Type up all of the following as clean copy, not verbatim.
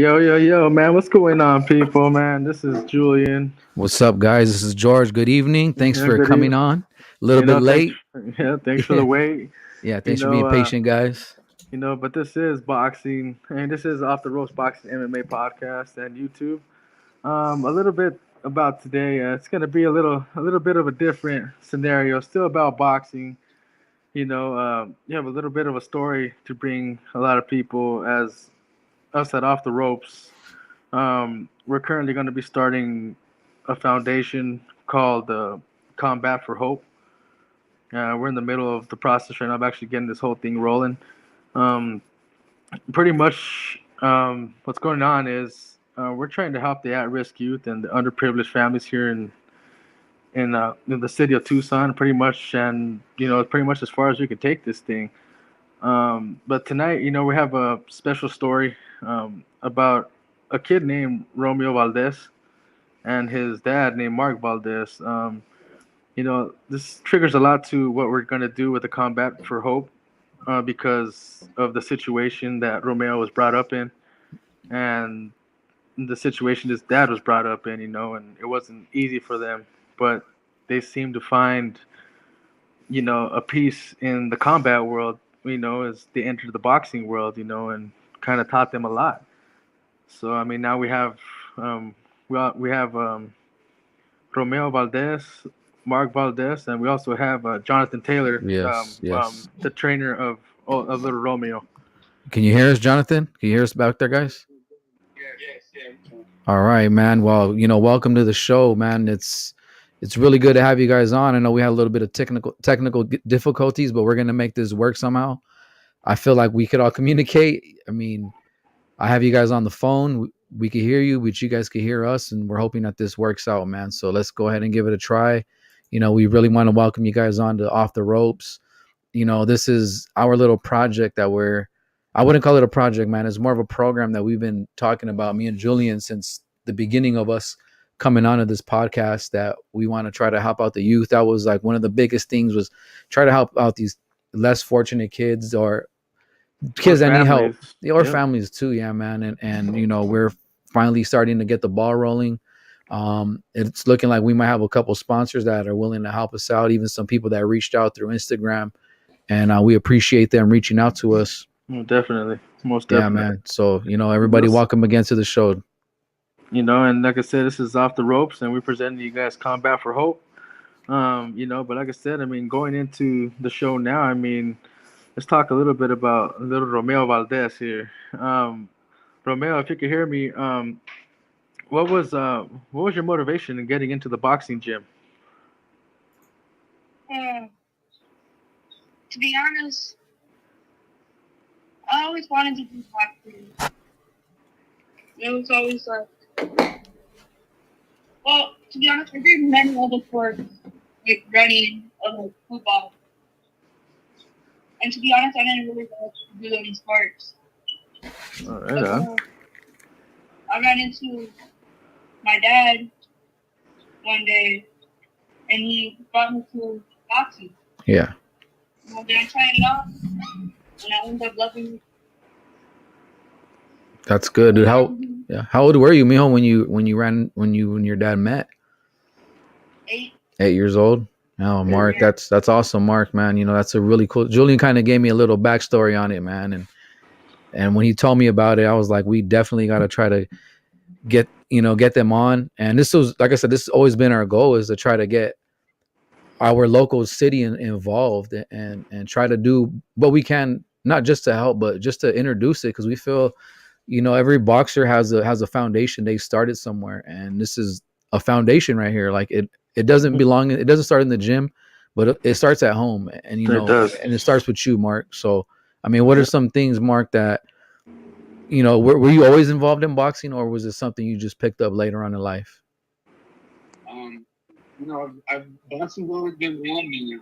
Yo, man, what's going on, people, man? This is Julian. What's up, guys? This is George. Good evening. Thanks Yeah, for good coming evening. on. A little bit Thanks. late. Thanks for the Yeah, wait. yeah. You Thanks for know, being uh, patient, guys. but this is boxing, and this is Off the Ropes Boxing MMA podcast and YouTube. A little bit about today. It's gonna be a little bit of a different scenario. Still about boxing. You have a little bit of a story to bring a lot of people as us at Off the Ropes. We're currently going to be starting a foundation called Combat for Hope. We're in the middle of the process right now of actually getting this whole thing rolling. Um, Pretty much, what's going on is we're trying to help the at-risk youth and the underprivileged families here in the city of Tucson, pretty much, and pretty much as far as we can take this thing. But tonight, we have a special story about a kid named Romeo Valdez and his dad named Mark Valdez. This triggers a lot to what we're going to do with the Combat for Hope because of the situation that Romeo was brought up in and the situation his dad was brought up in, and it wasn't easy for them, but they seemed to find, a peace in the combat world, as they entered the boxing world, and kind of taught them a lot. So, I mean, now um, we have Romeo Valdez, Mark Valdez, and we also have Jonathan Taylor, Yes, yes. the trainer of little Romeo. Can you hear us, Jonathan? Can you hear us back there, guys? All right, man. Well, welcome to the show, man. It's really good to have you guys on. I know we had a little bit of technical difficulties, but we're gonna make this work somehow. I feel like we could all communicate. I mean, I have you guys on the phone. We can hear you, but you guys can hear us, and we're hoping that this works out, man. So let's go ahead and give it a try. We really want to welcome you guys on to Off the Ropes. This is our little project that I wouldn't call it a project, man. It's more of a program that we've been talking about, me and Julian, since the beginning of us coming onto this podcast, that we want to try to help out the youth. That was like one of the biggest things, was try to help out these less fortunate kids or Or kids that need help, families. yeah, or Yep. families too. Yeah, man. And we're finally starting to get the ball rolling. It's looking like we might have a couple sponsors that are willing to help us out, even some people that reached out through Instagram, and we appreciate them reaching out to us. Definitely. Most Yeah, definitely. man. So You know, everybody, welcome again to the show. and like I said, this is Off the Ropes, and we're presenting you guys Combat for Hope. But like I said, I mean, going into the show now, I mean, let's talk a little bit about little Romeo Valdez here. Romeo, if you could hear me, what was your motivation in getting into the boxing gym? Uh, to be honest, I always wanted to do boxing. It was always like, well, to be honest, I did many other sports, like running or like football. And to be honest, I didn't really like to do any sports. All right, But I ran into my dad one day, and he brought me to boxing. Yeah, Well, then I tried it out, and I ended up loving it. that's good, dude. Mhm. How old were you, Mijo, when your dad met? 8. 8 years old. Oh, Mark, Yeah. that's awesome, Mark, man. That's a really cool. Julian kind of gave me a little backstory on it, man, and when he told me about it, I was like, we definitely got to try to get them on. And this was, like I said, this has always been our goal, is to try to get our local city involved, and try to do what we can, not just to help, but just to introduce it, because we feel, every boxer has a foundation. They started somewhere, and this is a foundation right here. Like it doesn't belong. It doesn't start in the gym, but it starts at home, and it does. and it starts with you, Mark. So, I mean, what are some things, Mark, that were you always involved in boxing, or was it something you just picked up later on in life? Um, boxing's always been around me.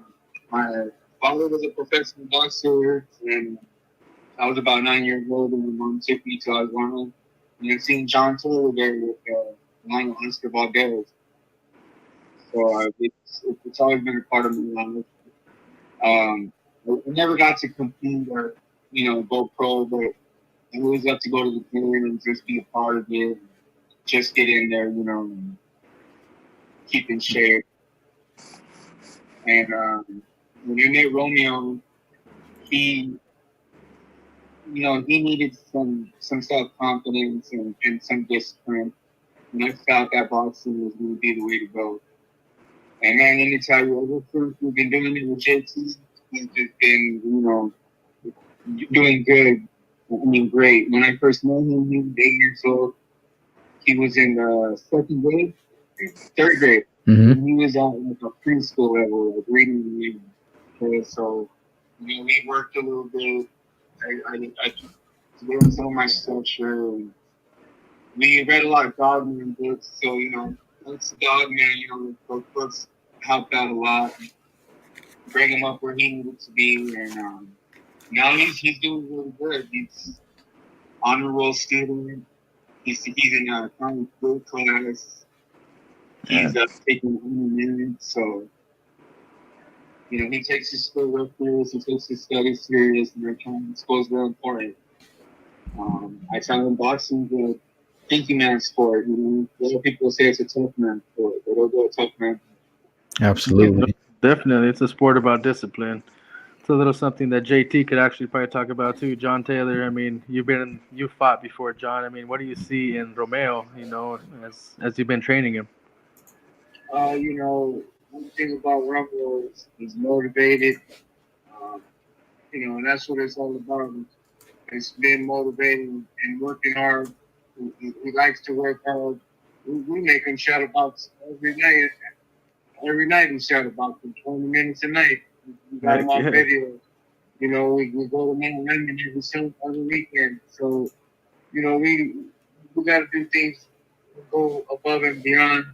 My father was a professional boxer, and I was about 9 years old when my mom took me to Iguana. And then seeing John Taylor there with Lionel Oscar Valdez. So it's always been a part of my life. I never got to compete or, go pro, but I always love to go to the gym and just be a part of it. Just get in there, and keep in shape. And when we met Romeo, he, he needed some self confidence and some discipline. And I felt that boxing was going to be the way to go. And man, let me tell you, ever since we've been doing it with JT, he's just been, doing good. I mean, great. When I first met him, he was 8 years old. He was in second grade, third grade. Mm-hmm. And he was at like a preschool level, like reading and reading. Okay, so we worked a little bit. I learned some of my structure. And we read a lot of Dogman books, so that's Dogman. Those books helped out a lot. Bring him up where he needed to be, and now he's doing really good. He's honor roll student. He's in a common school class. He's taking 100 minutes, so he takes his schoolwork serious. He takes his studies serious, and school is very important. I tell him boxing's a thinking man sport. A lot of people say it's a tough man sport, but it'll go a tough man. Absolutely. Definitely, it's a sport about discipline. It's a little something that JT could actually probably talk about too. John Taylor, I mean, you fought before, John. I mean, what do you see in Romeo? As you've been training him. One thing about Romeo is he's motivated. And that's what it's all about. It's being motivated and working hard. He likes to work hard. We make him shadow box every night. Every night we shadow box for 20 minutes a night. We got him on video. We go to Man Lemon every weekend. So, we got to do things, go above and beyond,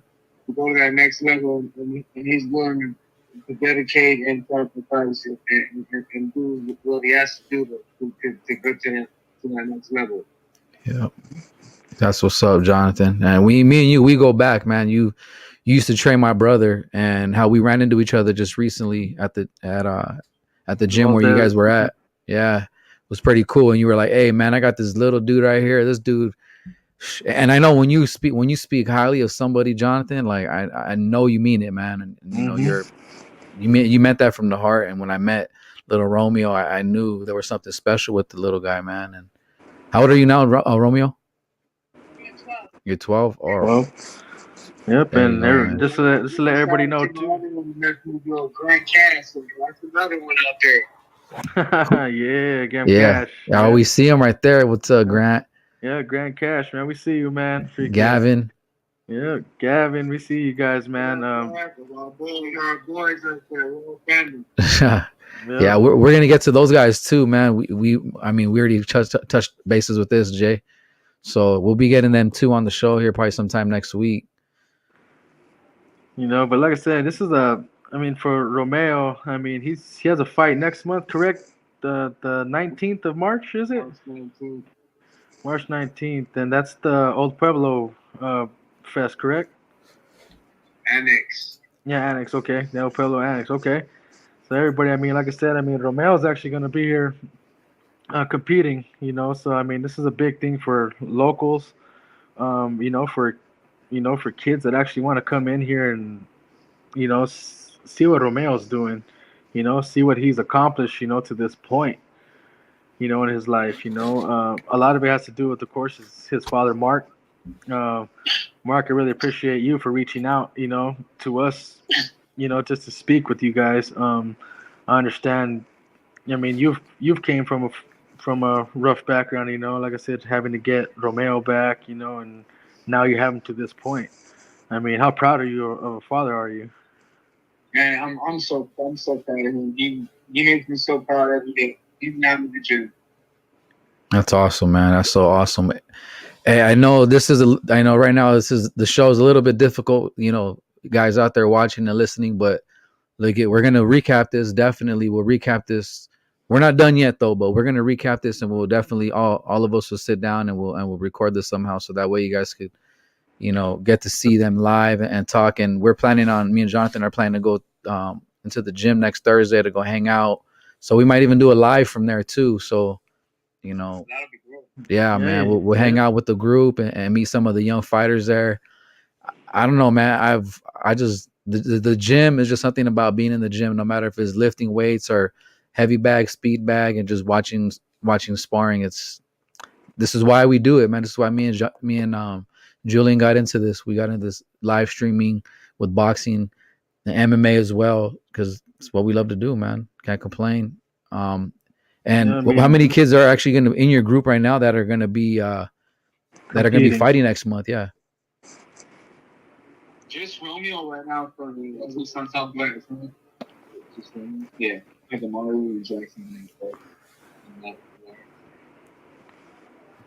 to go to that next level. And he's willing to dedicate and sacrifice and do what he has to do to get to that next level. Yeah. That's what's up, Jonathan. And me and you, we go back, man. You used to train my brother, and how we ran into each other just recently at the gym where you guys were at. Yeah, it was pretty cool. And you were like, "Hey, man, I got this little dude right here. This dude." And I know when you speak highly of somebody, Jonathan, like I know you mean it, man. And you meant that from the heart. And when I met little Romeo, I knew there was something special with the little guy, man. And how old are you now, Romeo? You're 12. Or 12. Yep, and just to let everybody know too. Grand Cash, that's another one out there. Yeah, Cash. I always see him right there. What's up, Grant? Yeah, Grand Cash, man. We see you, man. Freaking Gavin. Yeah, Gavin. We see you guys, man. Yeah, we're gonna get to those guys too, man. We already touched bases with this, Jay. So we'll be getting them too on the show here probably sometime next week. But like I said, this is for Romeo, he has a fight next month, correct? The 19th of March, is it? March 19th, and that's the Old Pueblo Fest, correct? Annex. Yeah, Annex, okay. The Old Pueblo Annex, okay. So everybody, like I said, Romeo's actually going to be here competing, so this is a big thing for locals, for kids that actually want to come in here and see what Romeo's doing, see what he's accomplished, to this point, in his life. A lot of it has to do with, of course, his father, Mark. Mark, I really appreciate you for reaching out, to us, just to speak with you guys. I understand. You've came from a rough background, like I said, having to get Romeo back, and now you have him to this point. How proud of a father are you? Man, I'm so proud of him. He makes me so proud every day. Even out of the gym. That's awesome, man. That's so awesome. Hey, I know right now the show is a little bit difficult, guys out there watching and listening, but we're gonna recap this. Definitely, we'll recap this. We're not done yet though, but we're gonna recap this, and we'll definitely all of us will sit down and we'll record this somehow, so that way you guys could, get to see them live and talk. And me and Jonathan are planning to go into the gym next Thursday to go hang out. So we might even do a live from there too. So You know, That'll be great. yeah, man. We'll hang out with the group and meet some of the young fighters there. I don't know, man. I just the gym is just something about being in the gym, no matter if it's lifting weights or heavy bag, speed bag, and just watching sparring. This is why we do it, man. This is why me and Julian got into this. We got into this live streaming with boxing and MMA as well, because it's what we love to do, man. Can't complain. And how many kids are actually going to in your group right now that are going to be fighting next month? Yeah. Just Romeo right now for the Tucson Southwest. Just yeah, like Mario and Jackson.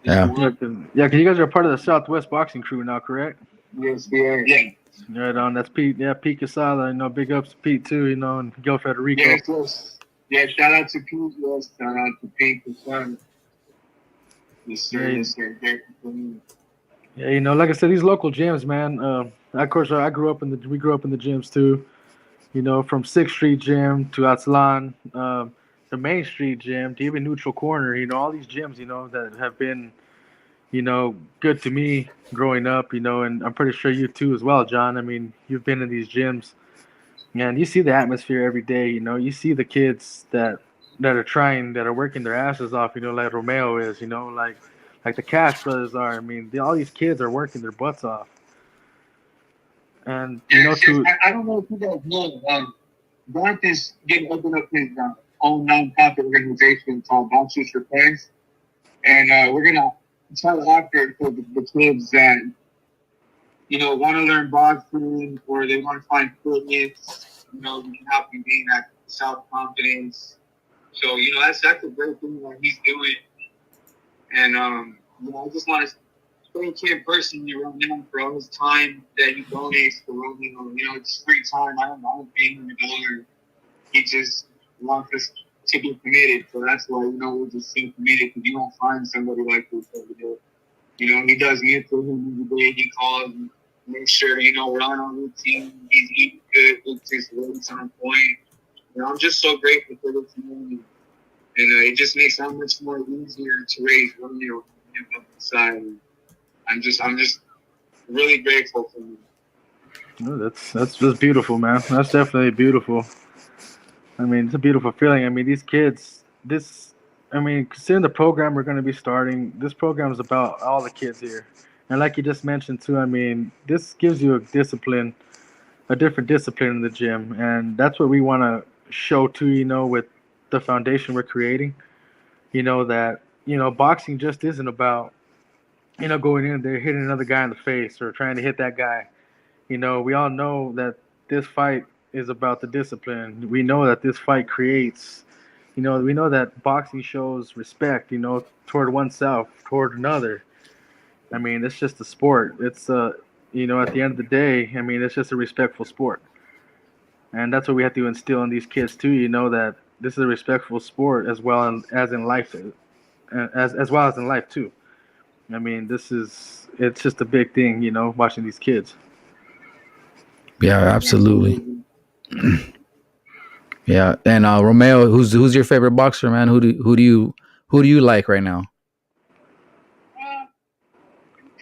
Yeah. Because you guys are part of the Southwest boxing crew now, correct? Yes, we are. Yeah. Right on. That's Pete. Yeah, Pete Casada. You know, big ups to Pete too. You know, and Gil Federico. Yes. Yeah, shout out to Pete. Yes, shout out to Pete Casada. Yes, sir. Yes, sir. Yeah, you know, like I said, these local gyms, man. Of course, we grew up in the gyms too. You know, from 6th Street Gym to Aztlan, the Main Street Gym to even Neutral Corner. You know, all these gyms, you know, that have been, you know, good to me growing up. You know, and I'm pretty sure you too as well, John. I mean, you've been in these gyms, and you see the atmosphere every day. You know, you see the kids that are working their asses off. You know, like Romeo is. You know, like the Cash brothers are. I mean, all these kids are working their butts off. And you know, I don't know if you guys know, Valdez getting open up his own nonprofit organization called Boxers for Friends, and we're gonna tell after for the kids that want to learn boxing or they want to find fitness. We can help you gain that self confidence. So that's a great thing that he's doing, and I just want to thank him personally right now for all his time that he donates to Romeo. It's free time. I don't pay him $1. He just wants us to be committed. So that's why, we're just staying committed, because you don't find somebody like this every day. He does me for him every day. He calls and makes sure, we're on our routine. He's eating good, with his weights on point. I'm just so grateful for this community. And it just makes it so much more easier to raise Romeo on the side. I'm just really grateful for you. Oh, that's just beautiful, man. That's definitely beautiful. I mean, it's a beautiful feeling. I mean, these kids, considering the program we're going to be starting, this program is about all the kids here. And like you just mentioned too, I mean, this gives you a different discipline in the gym. And that's what we want to show too, with the foundation we're creating. That, boxing just isn't about, going in there, hitting another guy in the face or trying to hit that guy. We all know that this fight is about the discipline. We know that this fight creates, we know that boxing shows respect, toward oneself, toward another. I mean, it's just a sport. It's, at the end of the day, I mean, it's just a respectful sport. And that's what we have to instill in these kids too, that this is a respectful sport as well as in life, as well as in life too. I mean, it's just a big thing, watching these kids. Yeah, absolutely. Yeah, and Romeo, who's your favorite boxer, man? Who do you like right now?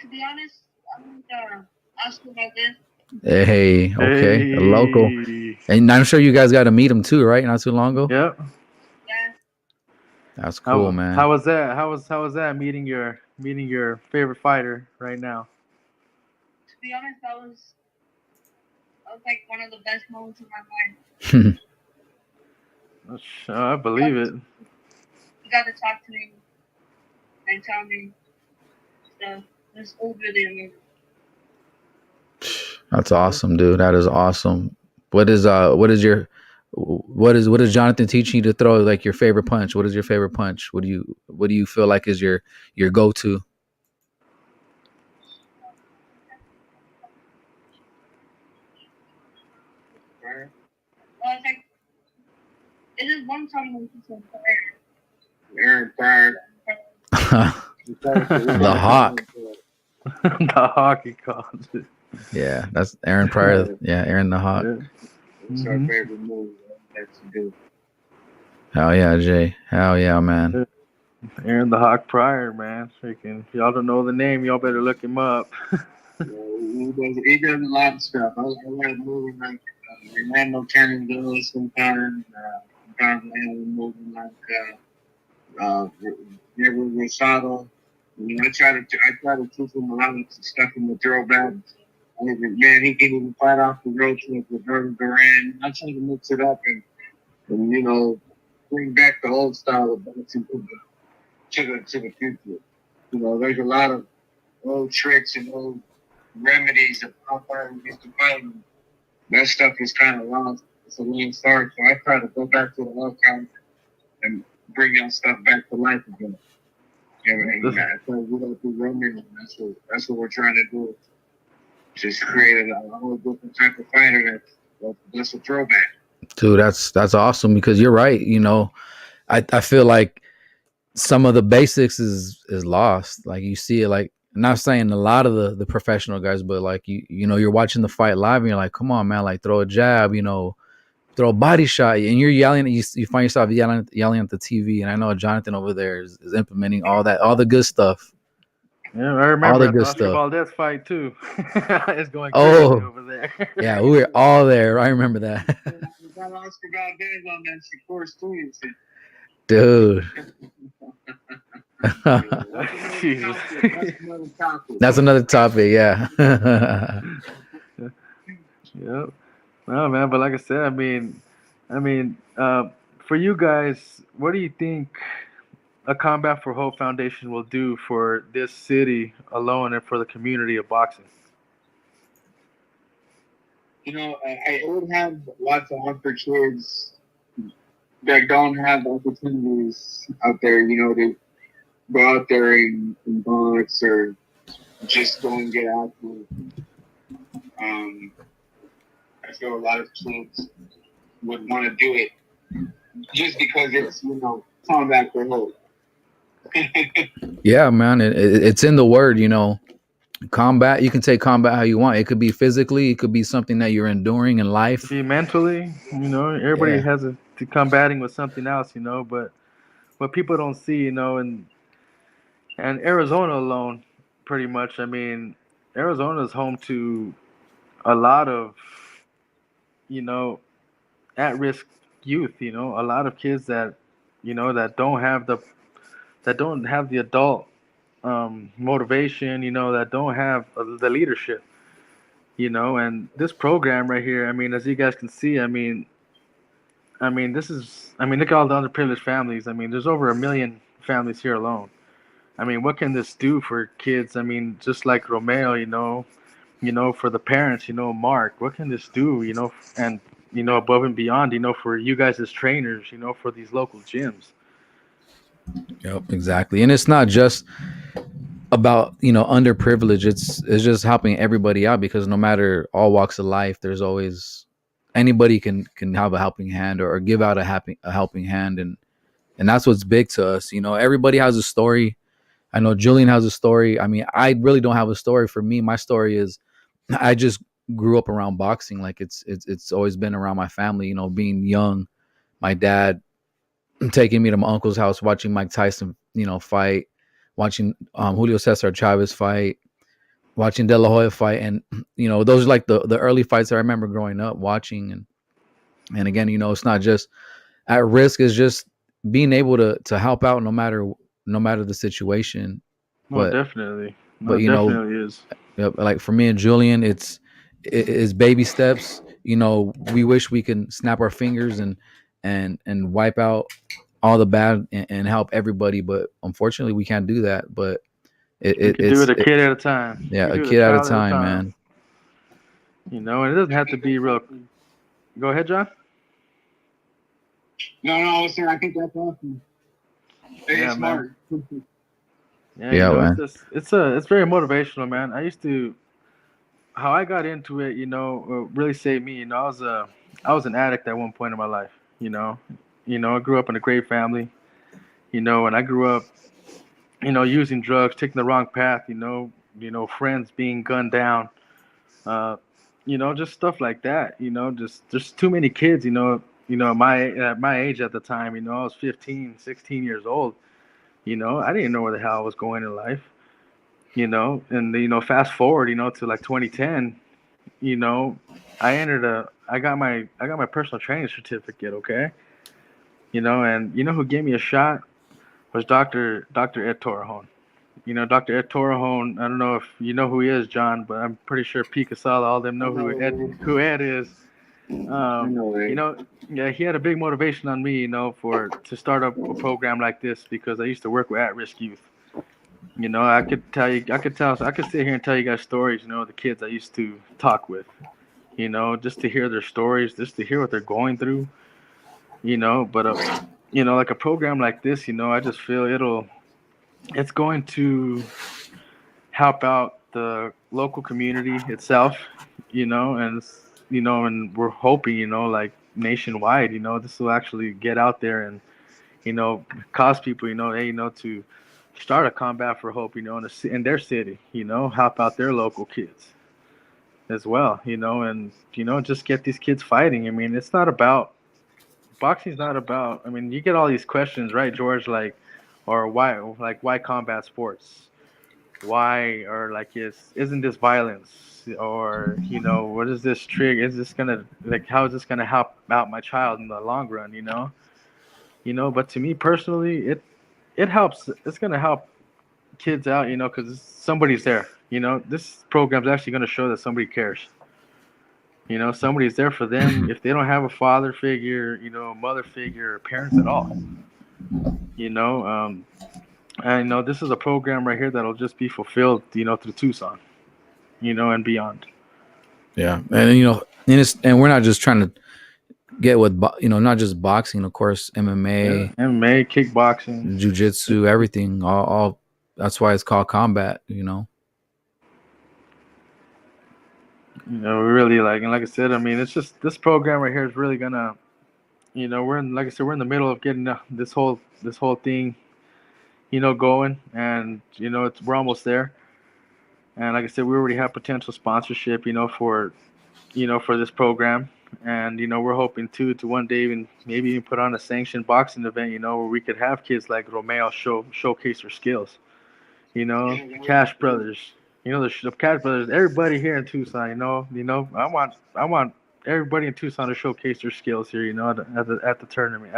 To be honest, I'm Oscar Valdez. Hey, okay, a local, and I'm sure you guys got to meet him too, right? Not too long ago. Yeah. Yeah. That's cool, man. How was that? How was that meeting your favorite fighter right now? To be honest, that was like one of the best moments of my life. I believe it. You got to talk to me and tell me stuff. It's really amazing. That's awesome, dude. That is awesome. What is Jonathan teaching you to throw, like, your favorite punch? What is your favorite punch? What do you feel like is your go-to? Well, it's like, it is one time when he said Aaron Pryor. The Hawk. The hockey calls it. Yeah, that's Aaron Pryor. Yeah, Aaron the Hawk. Yeah. It's our favorite movie. That's good. Hell yeah, Jay. Hell yeah, man. Aaron the Hawk Pryor, man. Freaking, if y'all don't know the name, y'all better look him up. He does a lot of stuff. I like moving like Orlando Cannon sometimes. Sometimes I have him moving like River Rosado. I try to teach him a lot of stuff in the throwback. Man, he can even fight off the road trip with Vernon Duran. I try to mix it up and bring back the old style of boxing to the future. There's a lot of old tricks and old remedies of how far we used to fight. And that stuff is kind of lost. It's a lame start, so I try to go back to the archive and bring that stuff back to life again. And that's what we don't do Romeo. That's what we're trying to do. Just create a whole different type of fighter that's a throwback. Dude, that's awesome because you're right. I feel like some of the basics is lost. Like you see it, like I'm not saying a lot of the professional guys, but like you're watching the fight live and you're like, come on, man, like throw a jab, throw a body shot, and you're yelling. You find yourself yelling at the TV. And I know Jonathan over there is implementing all the good stuff. Yeah, I remember the Oscar Valdez fight too. It's going crazy over there. Yeah, we were all there. I remember that. We got Oscar Valdez on that course too. Dude. Jesus. That's another topic. Yeah. Yep. No, man, but like I said, I mean, for you guys, what do you think a Combat for Hope Foundation will do for this city alone and for the community of boxing? I would have lots of other kids that don't have opportunities out there, to go out there and box or just go and get out there. I feel a lot of kids would want to do it just because it's, combat for hope. Yeah, man. It's in the word, combat. You can take combat how you want. It could be physically. It could be something that you're enduring in life. It could be mentally. Everybody has to combating with something else, but what people don't see, and Arizona alone, pretty much. I mean, Arizona is home to a lot of, at-risk youth. A lot of kids that, that don't have the adult motivation. That don't have the leadership. And this program right here. I mean, as you guys can see, I mean, this is. I mean, look at all the underprivileged families. I mean, there's over 1 million families here alone. I mean, what can this do for kids? I mean, just like Romeo, for the parents, Mark, what can this do, and, above and beyond, for you guys as trainers, for these local gyms. Yep, exactly. And it's not just about, underprivileged. It's just helping everybody out because no matter all walks of life, there's always anybody can have a helping hand or give out a helping hand. And that's what's big to us. Everybody has a story. I know Julian has a story. I mean, I really don't have a story. For me, my story is I just grew up around boxing. Like it's always been around my family, being young, my dad taking me to my uncle's house, watching Mike Tyson, fight, watching Julio Cesar Chavez fight, watching De La Hoya fight. And, those are like the early fights I remember growing up watching. And again, it's not just at risk, it's just being able to help out no matter the situation. Well, definitely. But definitely is. Like for me and Julian, it's baby steps. We wish we can snap our fingers and wipe out all the bad and help everybody, but unfortunately we can't do that. But it's do it a kid at a time. Yeah, a kid at a time, man. And it doesn't have to be real. Go ahead, John. No, I was saying I think that's awesome. It's smart. Man. It's very motivational, man. How I got into it, really saved me. I was an addict at one point in my life. I grew up in a great family. And I grew up, using drugs, taking the wrong path. Friends being gunned down. Just stuff like that. Just too many kids. At my age at the time. I was 15, 16 years old. I didn't know where the hell I was going in life. And fast forward, to like 2010. you know, I got my personal training certificate, okay? And who gave me a shot was Dr. Ed Torrejon. Dr. Ed Torrejon, I don't know if you know who he is, John, but I'm pretty sure Pete Casala, all them I know know, who Ed is. I know, You right? know, yeah, he had a big motivation on me, for to start up a program like this because I used to work with at-risk youth. I could sit here and tell you guys stories, the kids I used to talk with, just to hear their stories, just to hear what they're going through, but like a program like this, I just feel it's going to help out the local community itself, and we're hoping, like nationwide, this will actually get out there and, cause people, hey, to start a combat for hope, in their city, help out their local kids as well, and just get these kids fighting. I mean, it's not about boxing's not about. I mean, you get all these questions, right, George? Or why combat sports? Why, or like, isn't this violence? Or what is this trigger? Is this gonna, like, how is this gonna help out my child in the long run? But to me personally, it helps. It's gonna help kids out, because somebody's there. This program's actually gonna show that somebody cares. Somebody's there for them if they don't have a father figure, a mother figure, or parents at all. You know, um, and this is a program right here that'll just be fulfilled, through Tucson, and beyond. Yeah, and we're not just trying to get with not just boxing, of course, Yeah, MMA, MMA, kickboxing. jiu-jitsu, everything. All that's why it's called combat. We really like, and like I said, I mean, it's just this program right here is really gonna, like I said, we're in the middle of getting this whole thing, going, and we're almost there. And like I said, we already have potential sponsorship, for this program. And we're hoping to one day even maybe even put on a sanctioned boxing event, where we could have kids like Romeo showcase their skills. The Cash Brothers, the Cash Brothers, everybody here in Tucson, I want everybody in Tucson to showcase their skills here, at the tournament,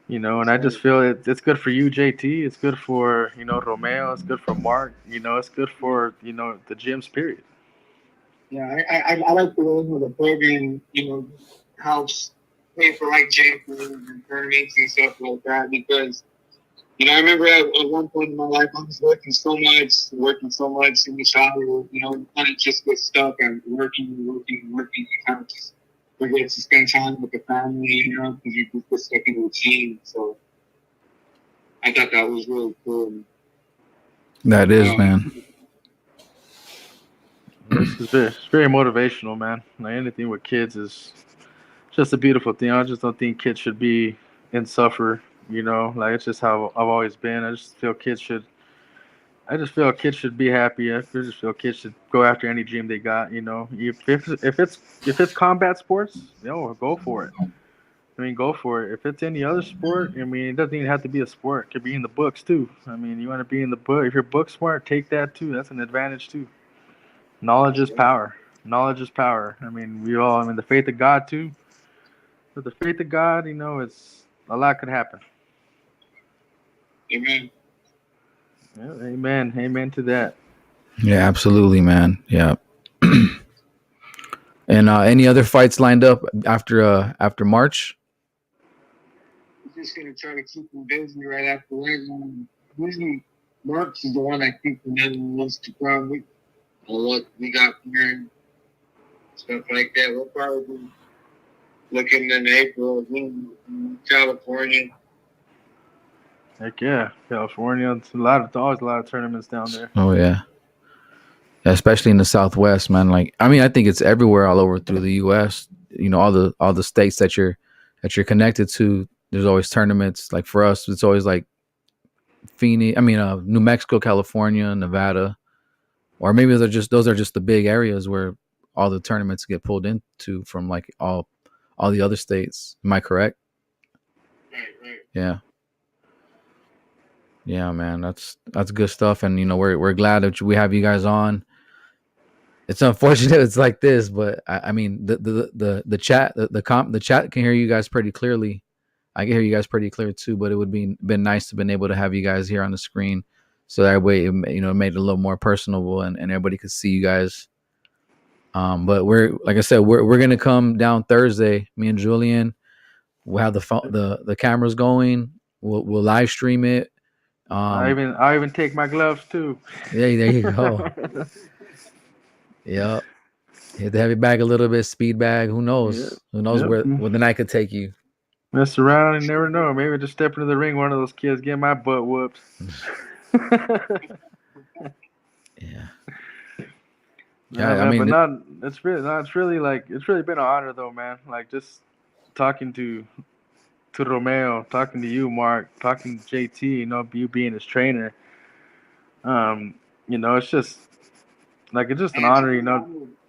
and I just feel it's good for you, JT. It's good for, Romeo. It's good for Mark. It's good for, the gyms, period. Yeah, I like the way the program, helps pay for like gym and tournaments and stuff like that because, I remember at one point in my life I was working so much in the shower, kind of just get stuck and working, and kind of just forget to spend time with the family, because you just get stuck in routine. So I thought that was really cool. That is, man. It's very motivational, man. Like anything with kids is just a beautiful thing. I just don't think kids should be and suffer. Like it's just how I've always been. I just feel kids should be happy. I just feel kids should go after any dream they got. If it's combat sports, go for it. I mean, go for it. If it's any other sport, I mean, it doesn't even have to be a sport. It could be in the books too. I mean, you want to be in the book. If you're book smart, take that too. That's an advantage too. Knowledge is power. Knowledge is power. I mean, the faith of God too. With the faith of God, it's a lot could happen. Amen. Yeah, amen. Amen to that. Yeah, absolutely, man. Yeah. And any other fights lined up after March? Just gonna try to keep them busy right after that. Usually, March is the one that keeps them in months to come. What we got here, stuff like that. We'll probably be looking in April in California. Heck yeah, California. It's always a lot of tournaments down there. Oh yeah, especially in the Southwest, man. Like, I mean, I think it's everywhere, all over through the U.S. All the states that you're connected to. There's always tournaments. Like for us, it's always like Phoenix. I mean, New Mexico, California, Nevada, or maybe those are just the big areas where all the tournaments get pulled into from like all the other states. Am I correct? Right. Yeah. Yeah, man, that's good stuff, and we're glad that we have you guys on. It's unfortunate it's like this, but I mean the chat the chat can hear you guys pretty clearly. I can hear you guys pretty clear too, but it would been nice to been able to have you guys here on the screen, so that way it made it a little more personable and everybody could see you guys. But we're like I said, we're gonna come down Thursday. Me and Julian, we'll have the cameras going. We'll live stream it. I even take my gloves too. Yeah, there you go. Yeah. Hit the heavy bag a little bit, speed bag. Who knows? Yep. Who knows where the night could take you? Mess around and never know. Maybe just step into the ring, one of those kids get my butt whooped. Yeah. Yeah, I mean, but it's really been an honor though, man. Like just talking to Romeo, talking to you, Mark, talking to JT, you being his trainer. It's just an honor,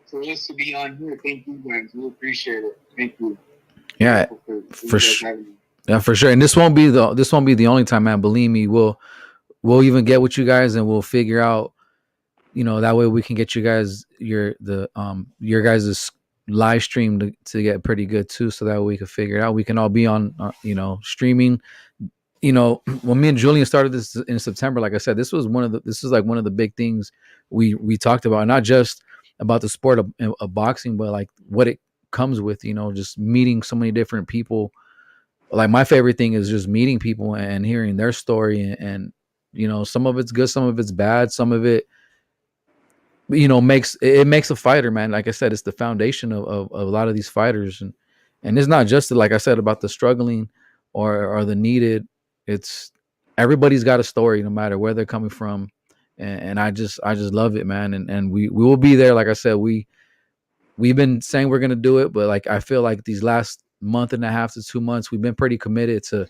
For us to be on here, thank you guys. We appreciate it. Thank you. Yeah, for sure. Yeah, for sure. And this won't be the only time, man. Believe me, we'll even get with you guys and we'll figure out, that way we can get you guys your guys' live stream to get pretty good too, so that way we can figure it out. We can all be on, streaming. When me and Julian started this in September, like I said, this is one of the big things we talked about, not just about the sport of boxing, but like what it comes with, just meeting so many different people. Like my favorite thing is just meeting people and hearing their story, and some of it's good, some of it's bad, some of it makes a fighter, man. Like I said, it's the foundation of a lot of these fighters, and it's not just like I said about the struggling or the needed. It's everybody's got a story, no matter where they're coming from, and I just love it, man. And we will be there. Like I said, we've been saying we're gonna do it, but like I feel like these last month and a half to 2 months, we've been pretty committed to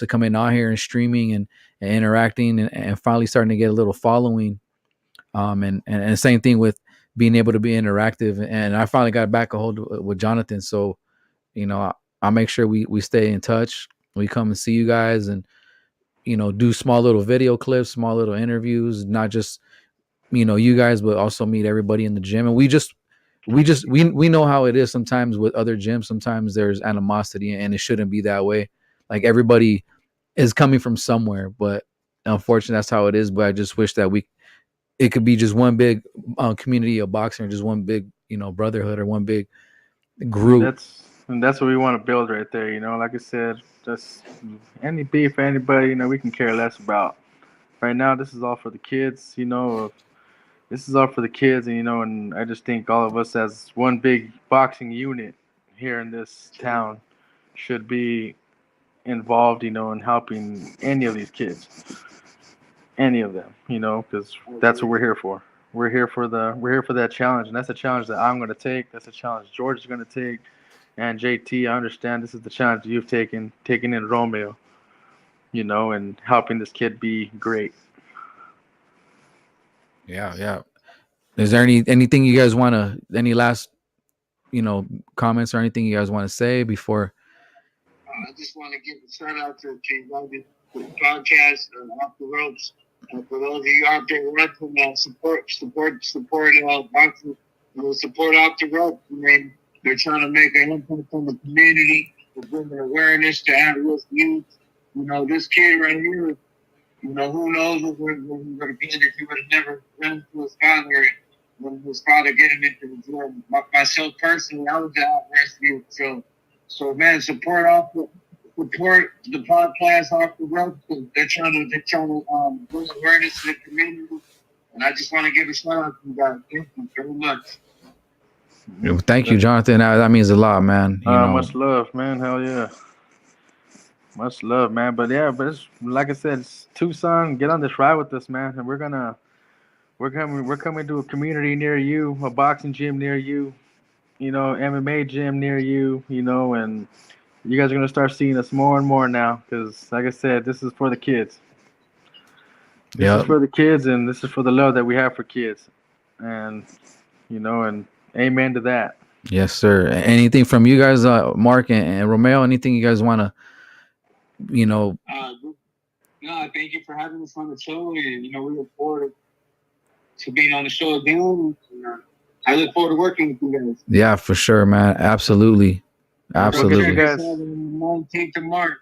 coming out here and streaming and interacting and finally starting to get a little following. And same thing with being able to be interactive. And I finally got back a hold with Jonathan, so I'll make sure we stay in touch. We come and see you guys and do small little video clips, small little interviews, not just you guys, but also meet everybody in the gym. And we know how it is sometimes with other gyms. Sometimes there's animosity, and it shouldn't be that way. Like everybody is coming from somewhere, but unfortunately that's how it is. But I just wish that it could be just one big community of boxing, or just one big brotherhood, or one big group. That's what we want to build right there. Like I said, just any beef, anybody, we can care less about. Right now, this is all for the kids. This is all for the kids, and I just think all of us as one big boxing unit here in this town should be involved, in helping any of these kids, any of them, because that's what we're here for. We're here for that challenge, and that's a challenge that I'm going to take. That's a challenge George is going to take, and JT. I understand this is the challenge you've taken in Romeo, and helping this kid be great. Yeah. Is there anything you guys want to, any last, comments or anything you guys want to say before? I just want to give a shout out to Valdez podcast, Off the Ropes. For those of you out there watching, support boxing, support Off the Ropes. I mean, they're trying to make an impact on the community, to bring awareness to at-risk youth. This kid right here, who knows what we're going to be in if he would have never run to his father when his father get him into the gym. Myself personally, I was at-risk youth, so man, support the podcast Off the Ropes. They're trying to bring awareness to the community, and I just want to give a shout out to you guys. Thank you very much. Thank you, Jonathan. That means a lot, man. Much love, man. Hell yeah. Much love, man. But it's like I said, it's Tucson. Get on this ride with us, man. And we're coming to a community near you, a boxing gym near you, MMA gym near you, and you guys are gonna start seeing us more and more now. Because, like I said, this is for the kids. This is for the kids, and this is for the love that we have for kids. And and amen to that. Yes, sir. Anything from you guys, Mark and Romeo? Anything you guys want to, No, thank you for having us on the show, and we look forward to being on the show again. I look forward to working with you guys. Yeah, for sure, man. Absolutely. Absolutely. Check Guys. us out on the 19th of March.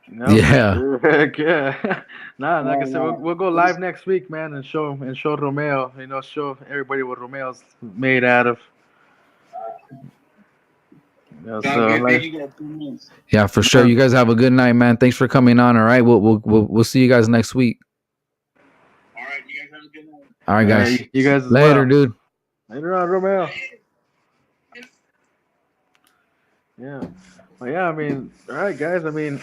Nope. Yeah. Heck yeah. Nah, like I said, we'll go live next week, man, and show Romeo. Show everybody what Romeo's made out of. Thank you guys. Yeah, for sure. You guys have a good night, man. Thanks for coming on. All right, we'll see you guys next week. All right, you guys have a good night. All right, guys. You guys as later, well. dude. Later on, Romeo. Yeah. Well, yeah. I mean, all right, guys. I mean,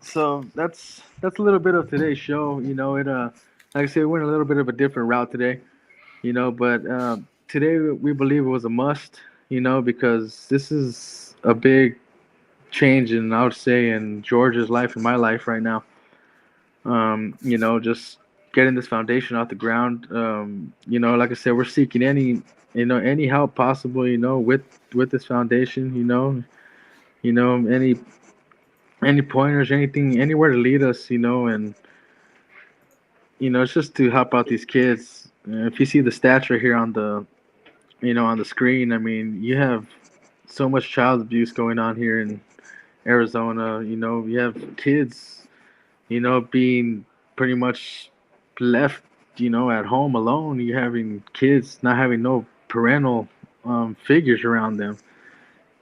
so that's a little bit of today's show. It like I said, we went a little bit of a different route today. But today we believe it was a must. Because this is a big change in, I would say, in George's life and my life right now. Just getting this foundation off the ground. Like I said, we're seeking any help possible. With this foundation. Any pointers, anything, anywhere to lead us. And it's just to help out these kids. If you see the stats right here on the screen, I mean, you have so much child abuse going on here in Arizona. You have kids, being pretty much left, at home alone. You're having kids not having no parental figures around them.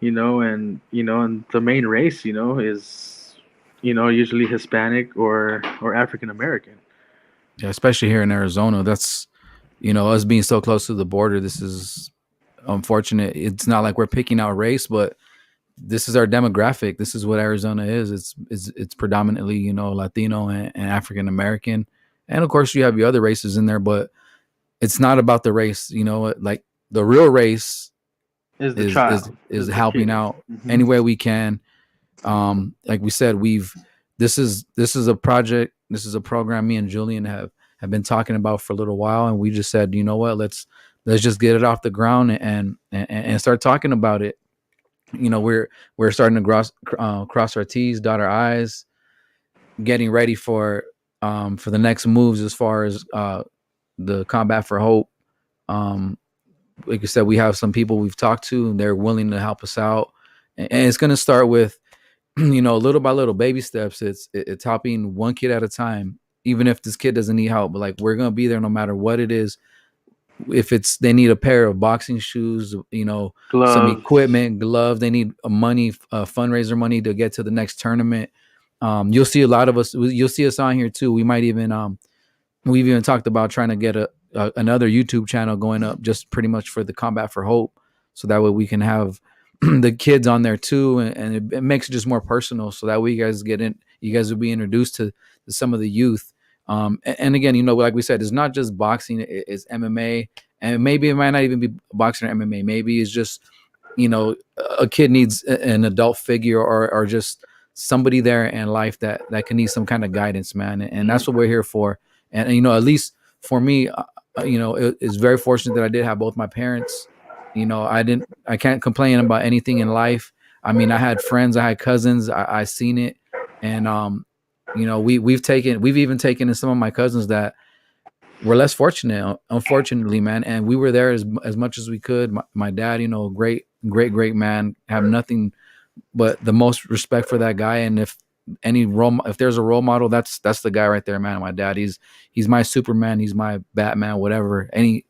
And the main race, is, usually Hispanic or African American. Yeah, especially here in Arizona. That's us being so close to the border. This is unfortunate. It's not like we're picking out race, but this is our demographic. This is what Arizona is. It's predominantly Latino and African American, and of course you have your other races in there, but it's not about the race. Like the real race is the child, is helping out any way we can. Like we said, this is a project. This is a program me and Julian have been talking about for a little while, and we just said, you know what, let's just get it off the ground and start talking about it. We're starting to cross our T's, dot our I's, getting ready for the next moves as far as the Combat for Hope. Like I said, we have some people we've talked to, and they're willing to help us out, and it's going to start with little by little, baby steps. It's helping one kid at a time, even if this kid doesn't need help. But like, we're gonna be there no matter what it is. If it's they need a pair of boxing shoes, gloves, some equipment, gloves. They need money, fundraiser money to get to the next tournament. You'll see a lot of us. You'll see us on here too. We might even we've even talked about trying to get another YouTube channel going up, just pretty much for the Combat for Hope, so that way we can have the kids on there too, and it makes it just more personal. So that way you guys will be introduced to some of the youth. And again, like we said, it's not just boxing, it's MMA, and maybe it might not even be boxing or MMA. Maybe it's just, a kid needs an adult figure or just somebody there in life that can need some kind of guidance, man. And that's what we're here for. And at least for me, it's very fortunate that I did have both my parents. I can't complain about anything in life. I mean, I had friends, I had cousins, I seen it. And, we've even taken in some of my cousins that were less fortunate, unfortunately, man. And we were there as much as we could. My dad, great man, have nothing but the most respect for that guy. And if there's a role model, that's the guy right there, man. My dad, he's my Superman, he's my Batman, whatever. Any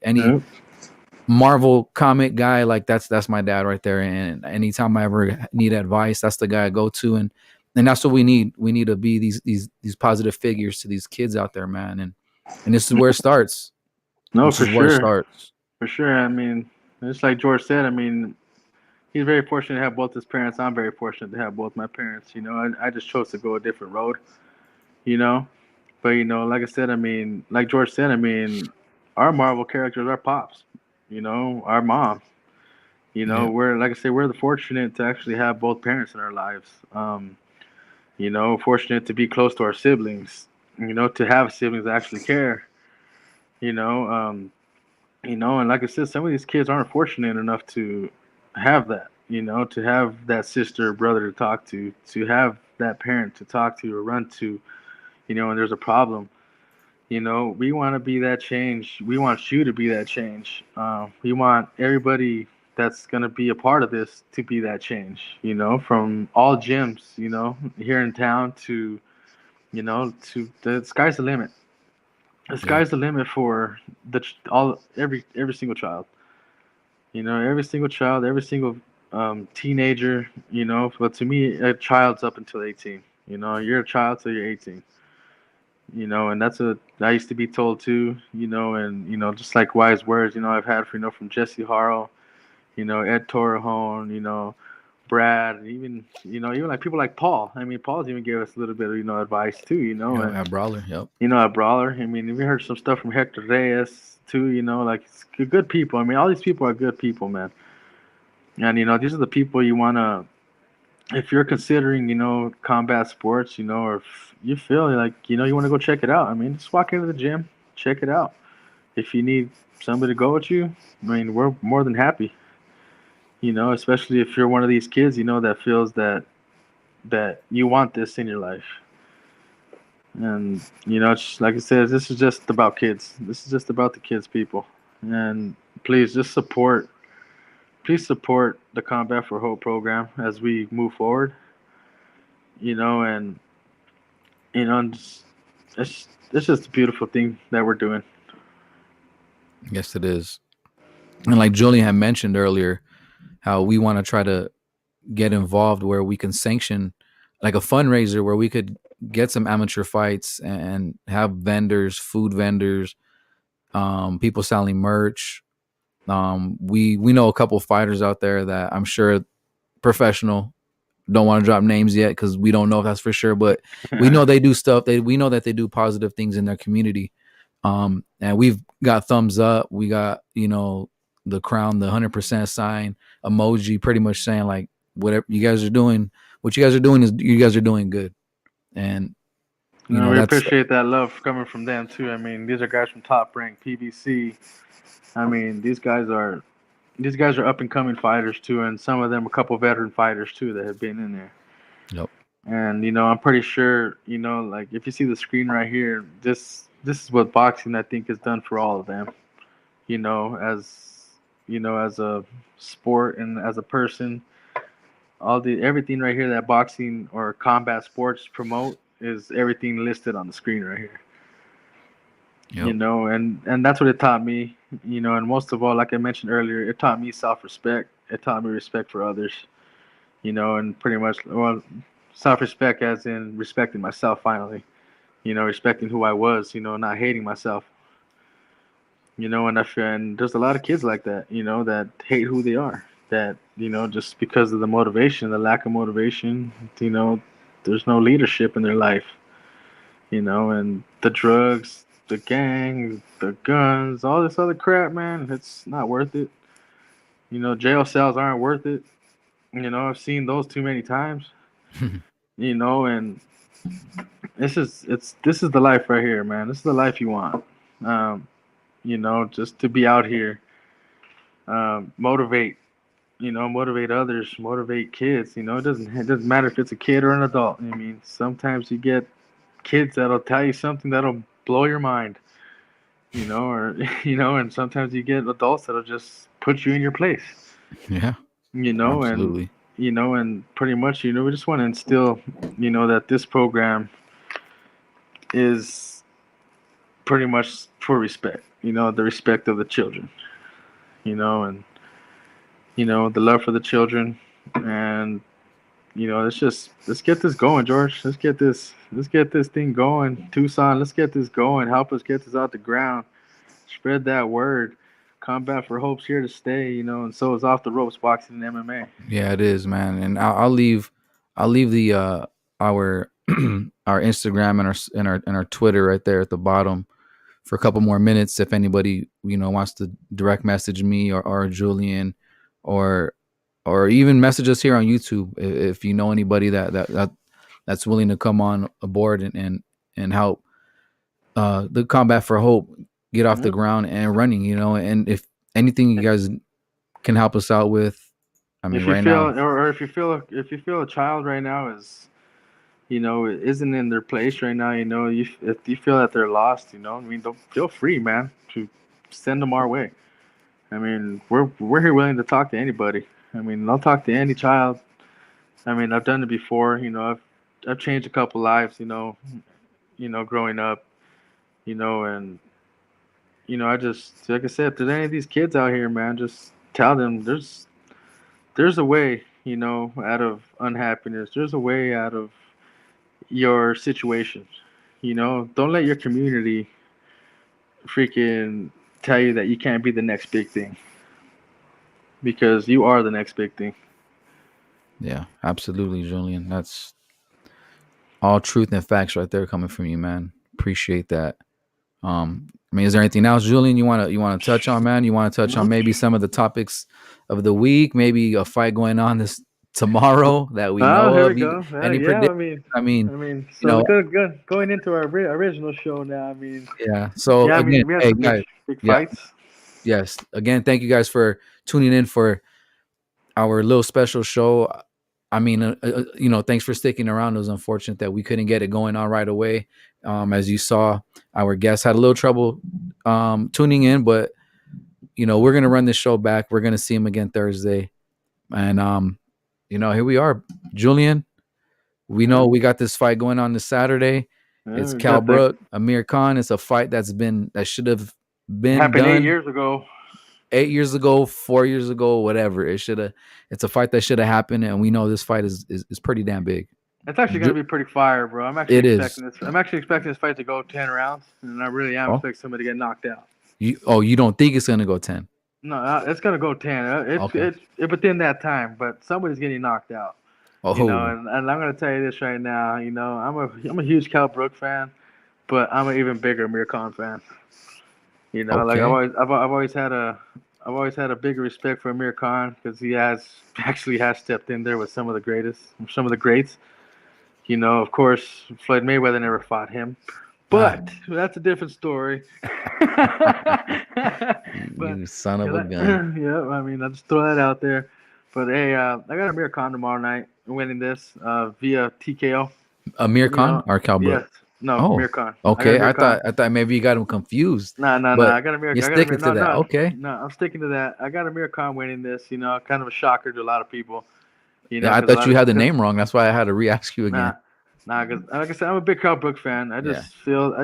Marvel comic guy, like that's my dad right there. And anytime I ever need advice, that's the guy I go to. And that's what we need. We need to be these positive figures to these kids out there, man. And this is where it starts. No, for sure. For sure. I mean, it's like George said. I mean, he's very fortunate to have both his parents. I'm very fortunate to have both my parents. I just chose to go a different road. But like I said, I mean, like George said, I mean, our Marvel characters are pops. Our mom. We're, like I say, we're fortunate to actually have both parents in our lives. Fortunate to be close to our siblings. To have siblings that actually care. And like I said, some of these kids aren't fortunate enough to have that. To have that sister or brother to talk to have that parent to talk to or run to. and there's a problem, we want to be that change. We want you to be that change. We want everybody that's going to be a part of this to be that change, from all gyms, here in town to the sky's the limit. The Yeah. sky's the limit for every single child. Every single child, every single teenager. But to me, a child's up until 18. You're a child till you're 18. And that's what I used to be told too. And just like wise words. I've had from Jesse Harrell, Ed Torrejon, Brad, and even like people like Paul. I mean, Paul's even gave us a little bit of advice too. And At Brawler. Yep. a brawler. I mean, we heard some stuff from Hector Reyes too. Like it's good people. I mean, all these people are good people, man. And these are the people you wanna. If you're considering, combat sports, or if you feel like, you want to go check it out. I mean, just walk into the gym, check it out. If you need somebody to go with you, I mean, we're more than happy. Especially if you're one of these kids, that feels that you want this in your life. And it's like I said, this is just about kids. This is just about the kids, people. And please just please support the Combat for Hope program as we move forward. And it's just a beautiful thing that we're doing. Yes, it is. And like Julian had mentioned earlier, how we want to try to get involved where we can sanction like a fundraiser where we could get some amateur fights and have vendors, food vendors, people selling merch. We know a couple fighters out there that I'm sure professional. Don't want to drop names yet because we don't know if that's for sure, but we know they do stuff. We know that they do positive things in their community. And we've got thumbs up. We got the crown, the 100% sign emoji, pretty much saying like whatever you guys are doing, what you guys are doing is you guys are doing good. And we appreciate that love coming from them too. I mean, these are guys from Top Rank, PBC. I mean, these guys are up and coming fighters too, and some of them a couple veteran fighters too that have been in there. Yep. And I'm pretty sure like if you see the screen right here, this is what boxing I think has done for all of them. As a sport and as a person, everything right here that boxing or combat sports promote is everything listed on the screen right here. Yep. And that's what it taught me, and most of all, like I mentioned earlier, it taught me self-respect. It taught me respect for others, and pretty much, well, self-respect as in respecting myself finally, respecting who I was, not hating myself, and there's a lot of kids like that, that hate who they are, that, just because of the motivation, the lack of motivation, there's no leadership in their life, and the drugs, the gangs, the guns, all this other crap, man, it's not worth it. Jail cells aren't worth it. I've seen those too many times. And this is the life right here, man. This is the life you want. Just to be out here, motivate, motivate others, motivate kids. It doesn't matter if it's a kid or an adult. I mean, sometimes you get kids that'll tell you something that'll blow your mind, or and sometimes you get adults that'll just put you in your place. Yeah. Absolutely. And and pretty much, we just want to instill, that this program is pretty much for respect, the respect of the children, and the love for the children, and let's get this going, George. Let's get this thing going. Tucson, let's get this going. Help us get this out the ground. Spread that word. Combat for Hope's here to stay, and so is Off the Ropes Boxing and MMA. Yeah, it is, man. And I'll leave the our our Instagram and our Twitter right there at the bottom for a couple more minutes if anybody wants to direct message me or Julian or even message us here on YouTube if you know anybody that's willing to come on aboard and help the Combat for Hope get off the ground and running, and if anything you guys can help us out with, I mean, if you right feel, now, or if you feel a child right now is isn't in their place right now, if you feel that they're lost, I mean, don't feel free, man, to send them our way. I mean, we're here willing to talk to anybody. I mean, I'll talk to any child. I mean, I've done it before. I've changed a couple lives. Growing up. And I just like I said, if there's any of these kids out here, man, just tell them there's a way. Out of unhappiness. There's a way out of your situation. Don't let your community freaking tell you that you can't be the next big thing because you are the next big thing. Yeah, absolutely, Julian. That's all truth and facts right there coming from you, man. Appreciate that. I mean, is there anything else, Julian, you wanna touch on, man? You want to touch on maybe some of the topics of the week, maybe a fight going on this tomorrow that we Oh, know here of? we go. Any Yeah, prediction? I mean, you so know, good. Going into our original show now. I mean, yeah. So yeah, I again, mean, we had hey some guys, big yeah, fights. yes. Again, thank you guys for tuning in for our little special show. I mean, thanks for sticking around. It was unfortunate that we couldn't get it going on right away. As you saw, our guest had a little trouble tuning in, but we're gonna run this show back. We're gonna see him again Thursday, and here we are, Julian. We know we got this fight going on this Saturday. Yeah, It's we Cal got that. Brook, Amir Khan. It's a fight that should have been Happened done 8 years ago. 8 years ago, 4 years ago, whatever. It's a fight that should have happened, and we know this fight is pretty damn big. It's actually gonna be pretty fire, bro. It is. I'm actually expecting this fight to go 10 rounds, and I really am Oh, expecting somebody to get knocked out. you don't think it's gonna go 10? No, it's gonna go 10. Okay. It's within that time, but somebody's getting knocked out. Oh, And I'm gonna tell you this right now. I'm a huge Cal Brook fan, but I'm an even bigger Amir Khan fan. Like okay. I've always had a big respect for Amir Khan because he has stepped in there with some of the greats. Of course, Floyd Mayweather never fought him, but that's a different story. But You son of a gun. yeah, I mean, I'll just throw that out there. But hey, I got Amir Khan tomorrow night winning this via TKO. Amir Khan or Cal Brook? Yes. No, Oh, Amir Khan. okay. Amir Khan. I thought maybe you got him confused. No. But I got Amir. you're I got sticking Amir. to that. Okay. No. I'm sticking to that. I got Amir Khan winning this. Kind of a shocker to a lot of people. Yeah, I 'cause a thought lot you of had the name wrong. That's why I had to re-ask you again. Because like I said, I'm a big Cal Brook fan. I just feel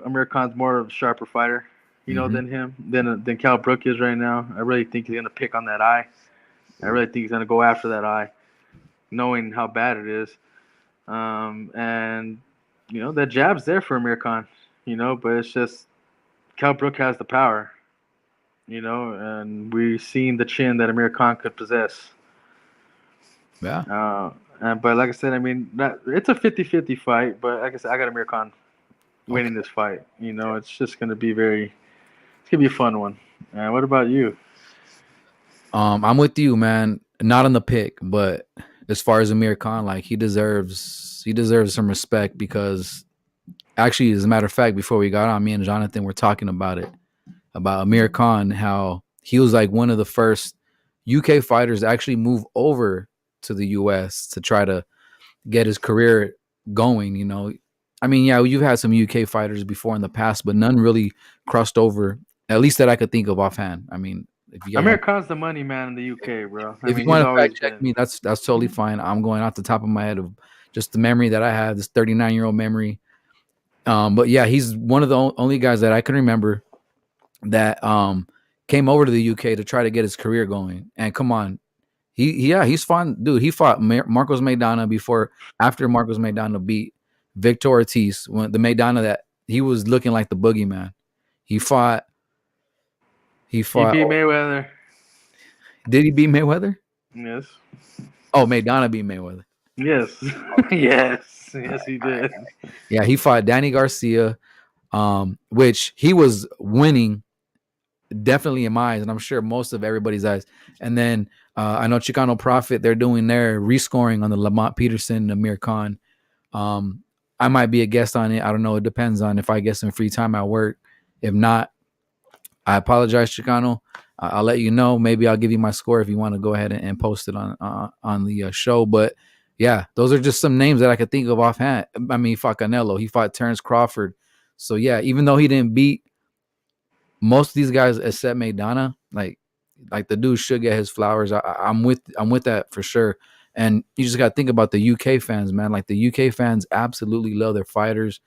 Amir Khan's more of a sharper fighter, than him than Cal Brook is right now. I really think he's gonna pick on that eye. I really think he's gonna go after that eye, knowing how bad it is. And that jab's there for Amir Khan, but it's just Cal Brook has the power, and we've seen the chin that Amir Khan could possess. Yeah. But like I said, I mean, it's a 50-50 fight, but like I said, I got Amir Khan winning this fight. It's just going to be it's going to be a fun one. What about you? I'm with you, man. Not on the pick, but as far as Amir Khan, like he deserves some respect because actually, as a matter of fact, before we got on, me and Jonathan were talking about Amir Khan, how he was like one of the first UK fighters to actually move over to the US to try to get his career going. I mean, yeah, you've had some UK fighters before in the past, but none really crossed over, at least that I could think of offhand. I mean, if you Amir Khan's the money man in the UK, bro. if you want to fact check me, that's totally fine. I'm going off the top of my head of just the memory that I have, this 39-year-old memory. But yeah, he's one of the only guys that I can remember that came over to the UK to try to get his career going. And come on, he's fun, dude. He fought Marcos Maidana after Marcos Maidana beat Victor Ortiz, when the Maidana that he was looking like the boogeyman. He beat Mayweather. Did he beat Mayweather? Yes. Oh, Maidana beat Mayweather. Yes. Yes, he did. Yeah, he fought Danny Garcia, which he was winning definitely in my eyes, and I'm sure most of everybody's eyes. And then I know Chicano Profit, they're doing their rescoring on the Lamont Peterson and Amir Khan. I might be a guest on it. I don't know. It depends on if I get some free time at work. If not, I apologize, Chicano. I'll let you know. Maybe I'll give you my score if you want to go ahead and post it on the show. But Yeah, those are just some names that I could think of offhand. I mean, he fought Canelo, he fought Terrence Crawford. So yeah, even though he didn't beat most of these guys except Maidana, like the dude should get his flowers. I'm with that for sure. And you just got to think about the UK fans, man. Like the UK fans absolutely love their fighters,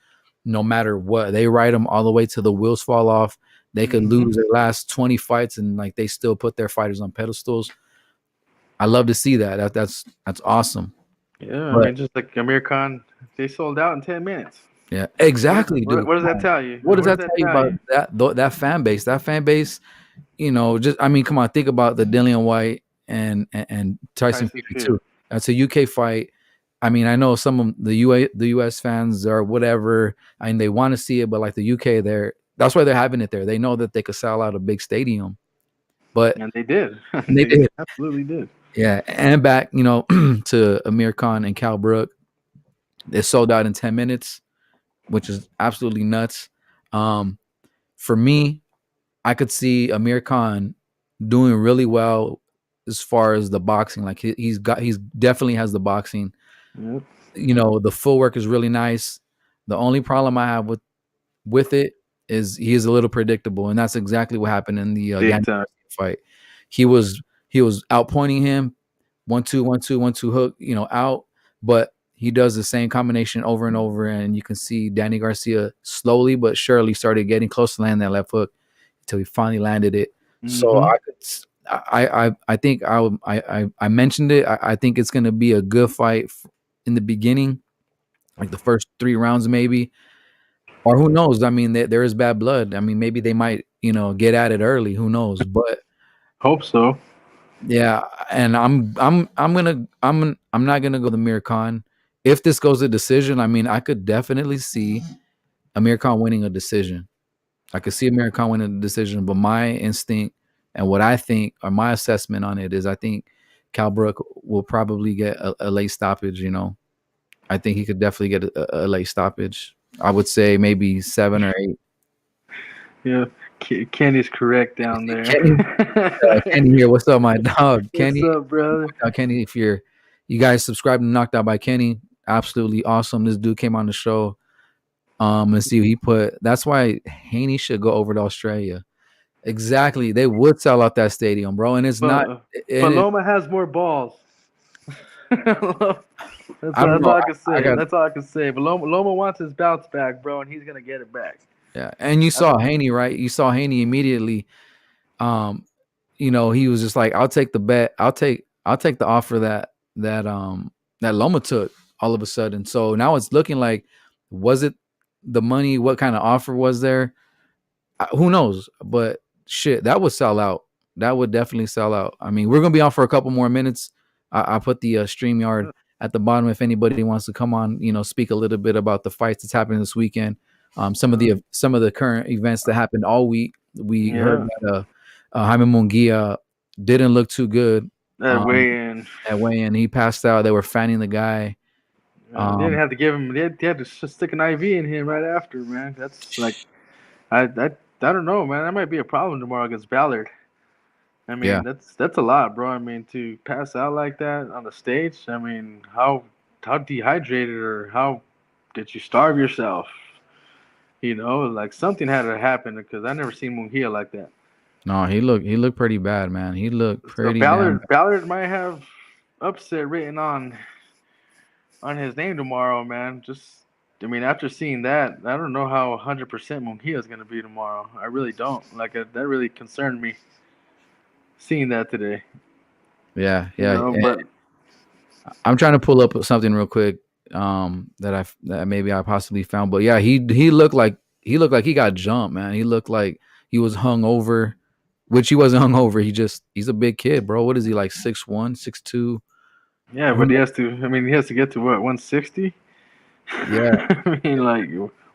no matter what. They ride them all the way till the wheels fall off. They could lose their last 20 fights and like they still put their fighters on pedestals. I love to see that. That's awesome. Yeah, I But mean, just like Amir Khan, they sold out in 10 minutes. yeah, exactly, dude. What does that tell you? What does What that does tell you tell about that fan base? That fan base, you know, just I mean, come on, think about the Dillian White and Tyson Fury Fury. too. That's a UK fight. I mean, I know some of the US fans or whatever, I mean, they want to see it, but like the UK, that's why they're having it there. They know that they could sell out a big stadium, but And they did. they did. Absolutely did. Yeah, and back, you know, to Amir Khan and Cal Brook, they sold out in 10 minutes, which is absolutely nuts. For me, I could see Amir Khan doing really well as far as the boxing. Like he's definitely has the boxing. Yep. You know, the footwork is really nice. The only problem I have with it is he is a little predictable, and that's exactly what happened in the Danny Garcia fight. He was outpointing him, 1-2, 1-2, 1-2 hook, you know, out, but he does the same combination over and over, and you can see Danny Garcia slowly but surely started getting close to landing that left hook until he finally landed it. So I think I mentioned it. I think it's going to be a good fight in the beginning, like the first 3 rounds maybe, or who knows? I mean, there is bad blood. I mean, maybe they might, you know, get at it early. Who knows? But hope so. Yeah, and I'm not gonna go the Amir Khan. If this goes to decision, I mean, I could definitely see Amir Khan winning a decision. I could see Amir Khan winning a decision, but my instinct and what I think or my assessment on it is I think Cal Brook will probably get a late stoppage, you know. I think he could definitely get a late stoppage. I would say maybe 7 or 8. Yeah, Kenny's correct down there. Kenny here, what's up, my dog? Kenny, what's up, brother? Kenny, if you guys subscribe to Knocked Out by Kenny, absolutely awesome. This dude came on the show. And see, he put. That's why Haney should go over to Australia. Exactly, they would sell out that stadium, bro. And it's not. But Loma has more balls. That's all I can say. That's all I can say. But Loma wants his bounce back, bro, and he's gonna get it back. Yeah, and you saw Haney, right? You saw Haney immediately. You know, he was just like, "I'll take the bet. I'll take the offer that Loma took." All of a sudden, so now it's looking like, was it the money? What kind of offer was there? Who knows? But shit, that would sell out. That would definitely sell out. I mean, we're gonna be on for a couple more minutes. I put the StreamYard at the bottom if anybody wants to come on, you know, speak a little bit about the fights that's happening this weekend. Some of the current events that happened all week. We heard that Jaime Munguia didn't look too good at weigh-in. He passed out. They were fanning the guy. They didn't have to give him. They had to stick an IV in him right after, man. That's like, I don't know, man. That might be a problem tomorrow against Ballard. I mean, that's a lot, bro. I mean, to pass out like that on the stage. I mean, how dehydrated or how did you starve yourself? You know, like something had to happen because I never seen Munguia like that. No, he looked pretty bad, man. He looked pretty bad. Ballard might have upset written on his name tomorrow, man. I mean, after seeing that, I don't know how 100% Munguia is going to be tomorrow. I really don't. Like, that really concerned me seeing that today. Yeah. You know, but I'm trying to pull up something real quick that maybe I possibly found. But yeah, he looked like he got jumped, man. He looked like he was hung over, which he wasn't hung over. He's a big kid, bro. What is he, like 6'1", 6'2"? Yeah, but he has to get to what, 160? Yeah. I mean, like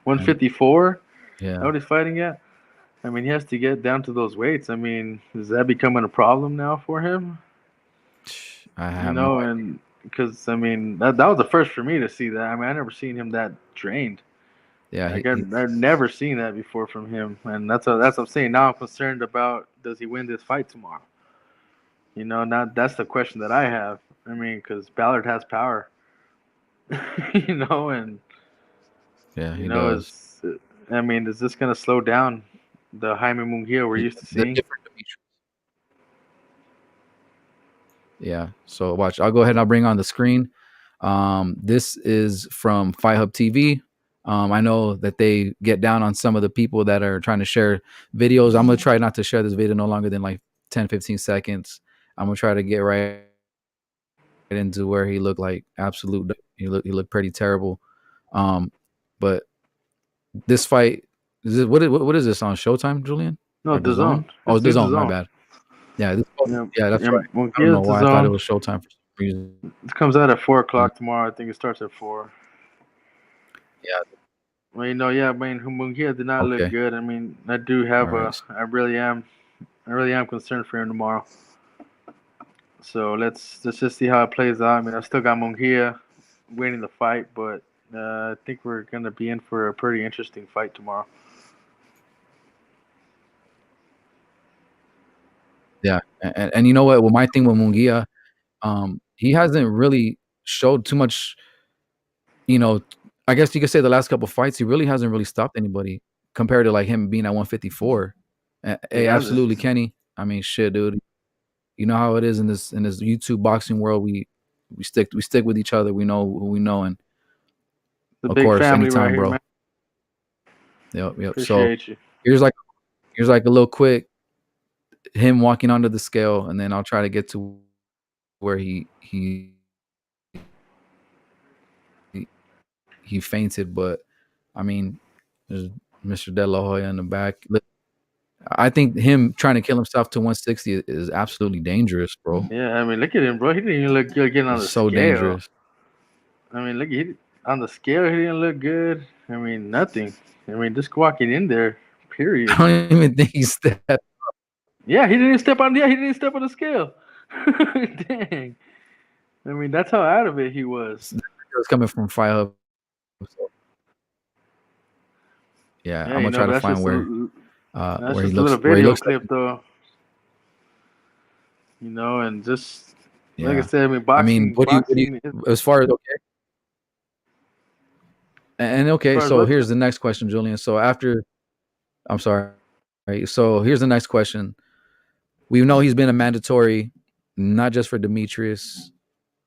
154? Yeah. What he's fighting at? I mean, he has to get down to those weights. I mean, is that becoming a problem now for him? I have no idea. And because, I mean, that was the first for me to see that. I mean, I never seen him that drained. Yeah. Like, I've never seen that before from him. And that's what I'm saying. Now I'm concerned about, does he win this fight tomorrow? You know, now that's the question that I have. I mean, because Ballard has power. And Yeah, he does. I mean, is this gonna slow down the Jaime Munguia we're used to The seeing? different Demetrius. Yeah. So watch. I'll go ahead and I'll bring on the screen. This is from Fight Hub TV. I know that they get down on some of the people that are trying to share videos. I'm gonna try not to share this video no longer than like 10, 15 seconds. I'm gonna try to get right into where he looked like absolute. He looked pretty terrible. Um, but this fight is it, what is this on Showtime, Julian, No, or the the Zone? zone. Oh, It's the in the Zone. My zone. bad. Yeah, Yeah, yeah, that's yeah. right. I don't know Munguia's the why I thought it zone. was Showtime for some reason. It comes out at 4 o'clock Um, tomorrow. I think it starts at 4. yeah. Well, yeah. I mean, Munguia did not look Okay. good. I mean, I do All have right. I really am concerned for him tomorrow. So let's just see how it plays out. I mean, I still got Munguia winning the fight, but I think we're gonna be in for a pretty interesting fight tomorrow. Yeah, and you know what? Well, my thing with Munguia, he hasn't really showed too much. You know, I guess you could say the last couple fights, he really hasn't really stopped anybody compared to like him being at 154. He Hey, hasn't. absolutely, Kenny. I mean, shit, dude. You know how it is in this YouTube boxing world. We stick with each other. We know who we know, and The of big course, family right anytime, here, man. bro. Yep. So Appreciate you. here's like here's like a little quick him walking onto the scale, and then I'll try to get to where he fainted. But I mean, there's Mr. De La Hoya in the back. I think him trying to kill himself to 160 is absolutely dangerous, bro. Yeah, I mean, look at him, bro. He didn't even look good getting on It's the so scale. dangerous. I mean, on the scale, he didn't look good. I mean, nothing. I mean, just walking in there, period. I don't even think he's that. Yeah, he didn't even step on. Yeah, he didn't even step on the scale. Dang. I mean, that's how out of it he was. It was coming from Fight Hub. So, yeah, Yeah, I'm gonna try to that's find just where he a little video looks like. clip, though. And just like I Yeah, said, I mean, I mean, boxing. As as far as okay, and okay. far as So what? here's the next question, Julian. So after, I'm sorry. Right, so here's the next question. We know he's been a mandatory, not just for Demetrius.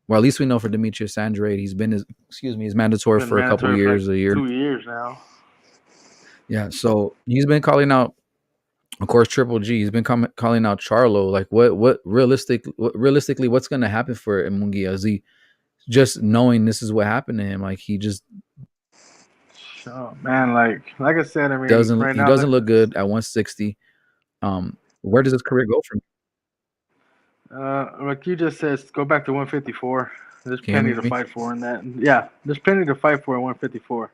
Well, at least we know for Demetrius Andrade, he's mandatory Been for a couple mandatory for like years, a year. 2 years now. Yeah, so he's been calling out, of course, Triple G. He's been calling out Charlo. Like, what realistically, what's going to happen for Munguia? Is he just knowing this is what happened to him? Like, he just Oh man, like I said, I mean, right now, doesn't look good at 160. Where does his career go from? like you just said, go back to 154. There's Can you plenty hear to me? fight for in that. Yeah, there's plenty to fight for at 154.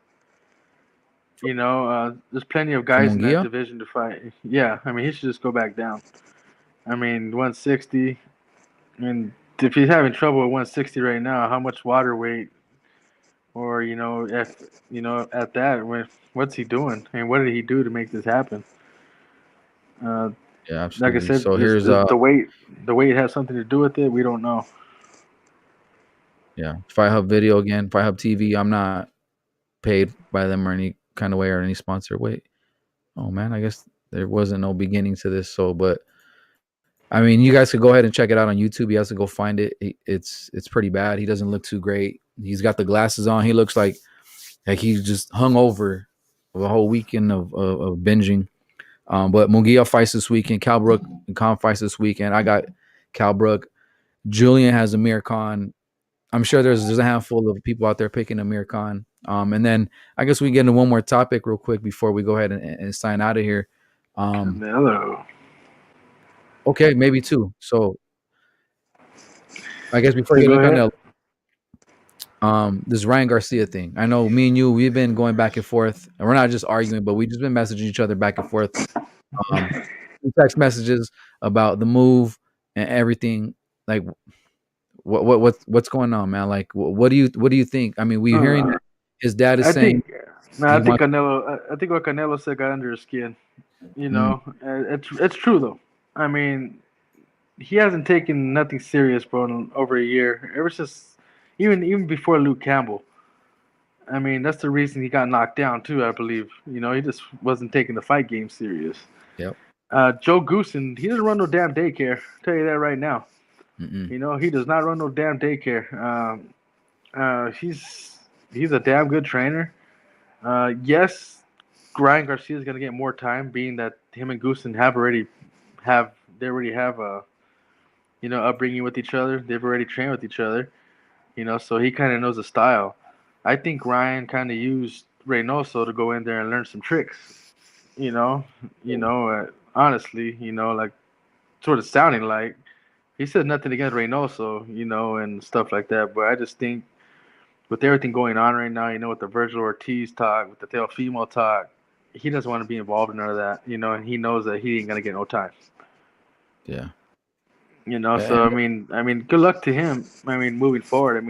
There's plenty of guys in that Munguia? division to fight. Yeah, I mean, he should just go back down. I mean, 160. I mean, if he's having trouble at 160 right now, how much water weight, or if at that, what's he doing? I mean, what did he do to make this happen? Uh, Yeah, like I absolutely. said, So here's the weight. The weight has something to do with it. We don't know. yeah, Fight Hub Video again, Fight Hub TV. I'm not paid by them or any kind of way or any sponsor. Wait, oh man, I guess there wasn't no beginning to this. So, but I mean, you guys could go ahead and check it out on YouTube. You have to go find it. It's pretty bad. He doesn't look too great. He's got the glasses on. He looks like he's just hung over a whole weekend of binging. But Munguia fights this weekend. Cal Brook and Khan fights this weekend. I got Cal Brook. Julian has Amir Khan. I'm sure there's a handful of people out there picking Amir Khan. And then I guess we get into one more topic real quick before we go ahead and sign out of here. Canelo. Okay, maybe two. So I guess before So you go get ahead. into this Ryan Garcia thing. I know me and you, we've been going back and forth, and we're not just arguing, but we've just been messaging each other back and forth. Text messages about the move and everything. Like, what's going on, man? Like, what do you think? I mean, we're hearing that his dad is I saying think. No, he I think wants. Canelo. I think what Canelo said got under his skin. Mm, It's true though. I mean, he hasn't taken nothing serious, bro, in over a year. Ever since, even before Luke Campbell. I mean, that's the reason he got knocked down too. I believe. He just wasn't taking the fight game serious. Yep. Joe Goosen, he doesn't run no damn daycare. I'll tell you that right now. Mm-mm. He does not run no damn daycare. He's a damn good trainer. Yes, Ryan Garcia is gonna get more time, being that him and Goosen already have a upbringing with each other. They've already trained with each other. So he kind of knows the style. I think Ryan kind of used Reynoso to go in there and learn some tricks. Honestly, like sort of sounding like he said nothing against Reynoso, and stuff like that. But I just think with everything going on right now, with the Virgil Ortiz talk, with the Teofimo talk, he doesn't want to be involved in none of that, and he knows that he ain't gonna get no time. Yeah. So I mean, good luck to him. I mean, moving forward.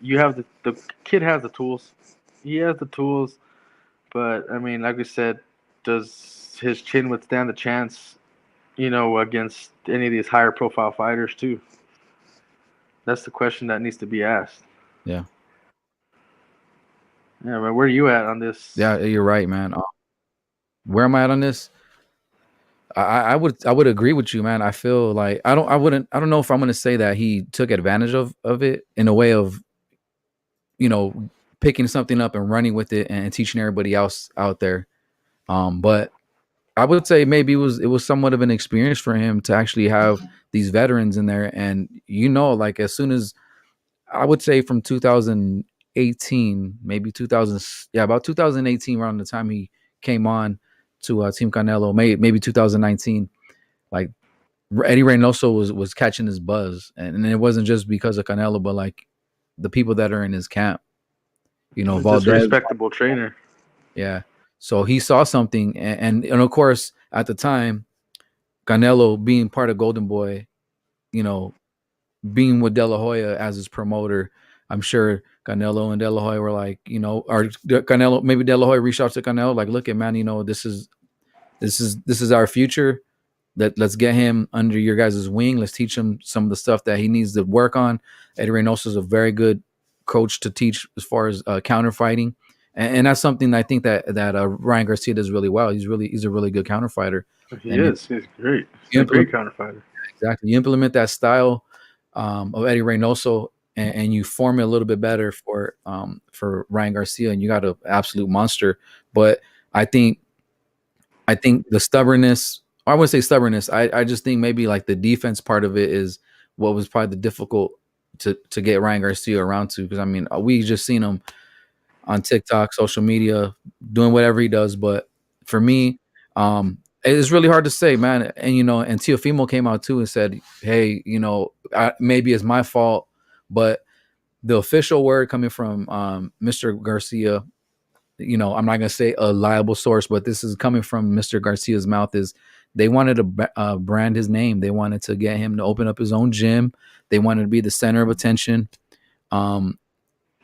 You have the kid has the tools. He has the tools, but I mean, like we said, does his chin withstand the chance? Against any of these higher profile fighters too. That's the question that needs to be asked. Yeah. Yeah, man. Where are you at on this? Yeah, you're right, man. Where am I at on this? I would agree with you, man. I feel like I don't know if I'm gonna say that he took advantage of it in a way of, picking something up and running with it and teaching everybody else out there. But I would say maybe it was somewhat of an experience for him to actually have these veterans in there. And like as soon as I would say from 2018, maybe 2000, about 2018, around the time he came on to Team Canelo, maybe 2019, like Eddie Reynoso was catching his buzz, and it wasn't just because of Canelo, but like the people that are in his camp. Valdez, a respectable trainer. Yeah. So he saw something, and of course at the time, Canelo being part of Golden Boy, being with De La Hoya as his promoter, I'm sure Canelo and De La Hoya were like, or Canelo, maybe De La Hoya reached out to Canelo like, look, man, this is our future. Let's get him under your guys' wing. Let's teach him some of the stuff that he needs to work on. Eddie Reynoso is a very good coach to teach as far as counter fighting, and that's something I think that Ryan Garcia does really well. He's a really good counter fighter. He's great. He's a great counter fighter. Exactly. You implement that style of Eddie Reynoso, and you form it a little bit better for Ryan Garcia, and you got an absolute monster. But I think the stubbornness, or I wouldn't say stubbornness, I just think maybe like the defense part of it is what was probably the difficult to get Ryan Garcia around to, because I mean, we just seen him on TikTok, social media, doing whatever he does. But for me, it's really hard to say, man. And and Teofimo came out too and said, hey, maybe it's my fault, but the official word coming from Mr. Garcia, I'm not gonna say a liable source, but this is coming from Mr. Garcia's mouth, is they wanted to brand his name. They wanted to get him to open up his own gym. They wanted to be the center of attention. The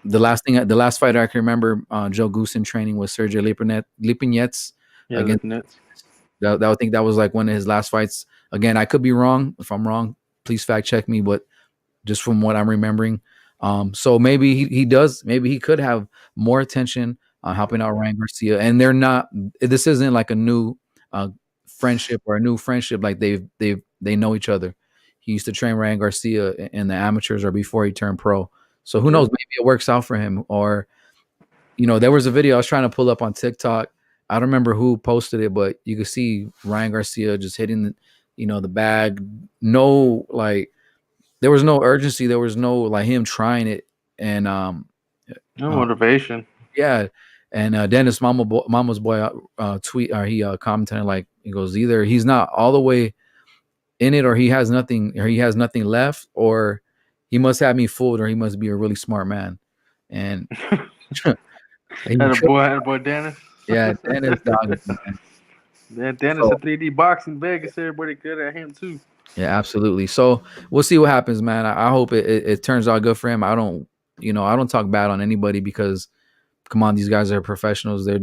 last fight I can remember, Joe Goosen training with Sergio Lipinets. Yeah, Lipinets. I think that was like one of his last fights. Again, I could be wrong. If I'm wrong, please fact check me. But just from what I'm remembering, so maybe he does. Maybe he could have more attention on helping out Ryan Garcia. And they're not. This isn't like a new friendship or a new friendship. Like they know each other. He used to train Ryan Garcia in the amateurs or before he turned pro. So who knows? Maybe it works out for him. Or, there was a video I was trying to pull up on TikTok. I don't remember who posted it, but you could see Ryan Garcia just hitting the bag. No, like there was no urgency. There was no like him trying it, and no motivation. Yeah. And Dennis Mama's boy tweet, or he commented like, he goes, either he's not all the way in it, or he has nothing left, or he must have me fooled, or he must be a really smart man. And had a boy Dennis. Yeah, Dennis dog. Yeah, Dennis a 3D boxing Vegas. Everybody good at him too. Yeah, absolutely. So we'll see what happens, man. I hope it turns out good for him. I don't talk bad on anybody, because come on, these guys are professionals. They're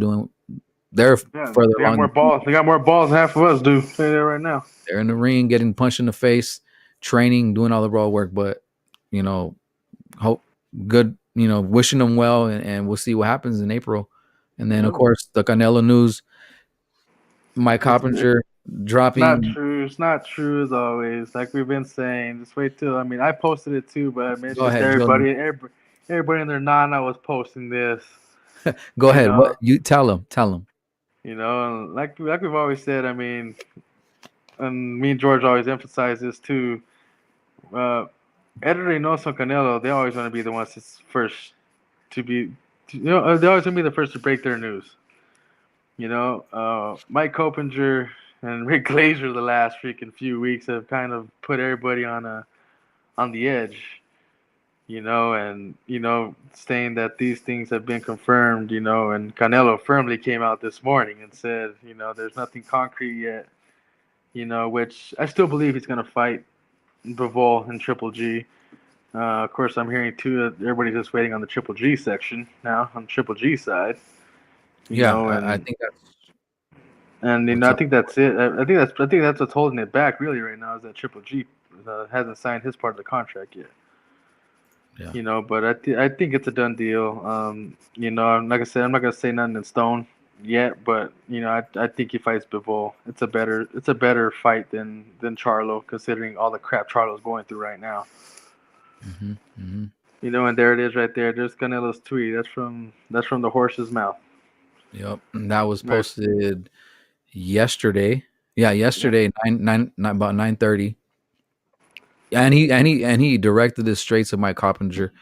further they got more balls. They got more balls than half of us do. Say that right now. They're in the ring, getting punched in the face, training, doing all the raw work. But hope good wishing them well, and we'll see what happens in April. And then, of Yep. course, the Canelo news. Mike Coppinger dropping. It's not true as always. Like we've been saying, just wait till. I mean, I posted it too, but I mean, Go just ahead, Joe. everybody and their nana was posting this. Go You ahead. What know, you tell them? Tell them. and like we've always said. I mean, and me and George always emphasize this too. Editor Reynoso and Canelo, they always want to be the ones that's first to be. They're always gonna be the first to break their news. Mike Coppinger and Rick Glazer the last freaking few weeks have kind of put everybody on the edge, and saying that these things have been confirmed, and Canelo firmly came out this morning and said, there's nothing concrete yet, which I still believe he's gonna fight Bivol and Triple G. Of course, I'm hearing too that everybody's just waiting on the Triple G section now on the Triple G side. I think that's. And I think that's it. I think that's what's holding it back really right now is that Triple G hasn't signed his part of the contract yet. Yeah. But I think it's a done deal. Like I said, I'm not gonna say nothing in stone yet, but I think he fights Bivol. It's a better fight than Charlo, considering all the crap Charlo's going through right now. Mm-hmm. And there it is right there. There's Canelo's tweet. That's from the horse's mouth. Yep, and that was posted yesterday. Yeah, yesterday, 9 about 9:30. And he directed this straight to Mike Coppinger.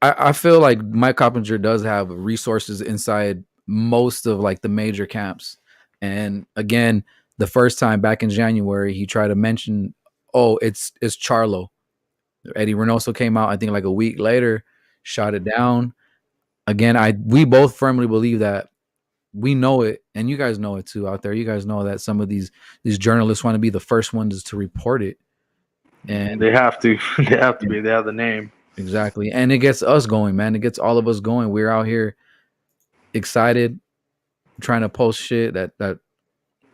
I feel like Mike Coppinger does have resources inside most of like the major camps. And again, the first time back in January, he tried to mention, oh, it's Charlo. Eddie Reynoso came out, I think like a week later, shot it down. Again, we both firmly believe that we know it, and you guys know it too out there. You guys know that some of these journalists want to be the first ones to report it. And they have to. They have to be. They have the name. Exactly. And it gets us going, man. It gets all of us going. We're out here excited, trying to post shit that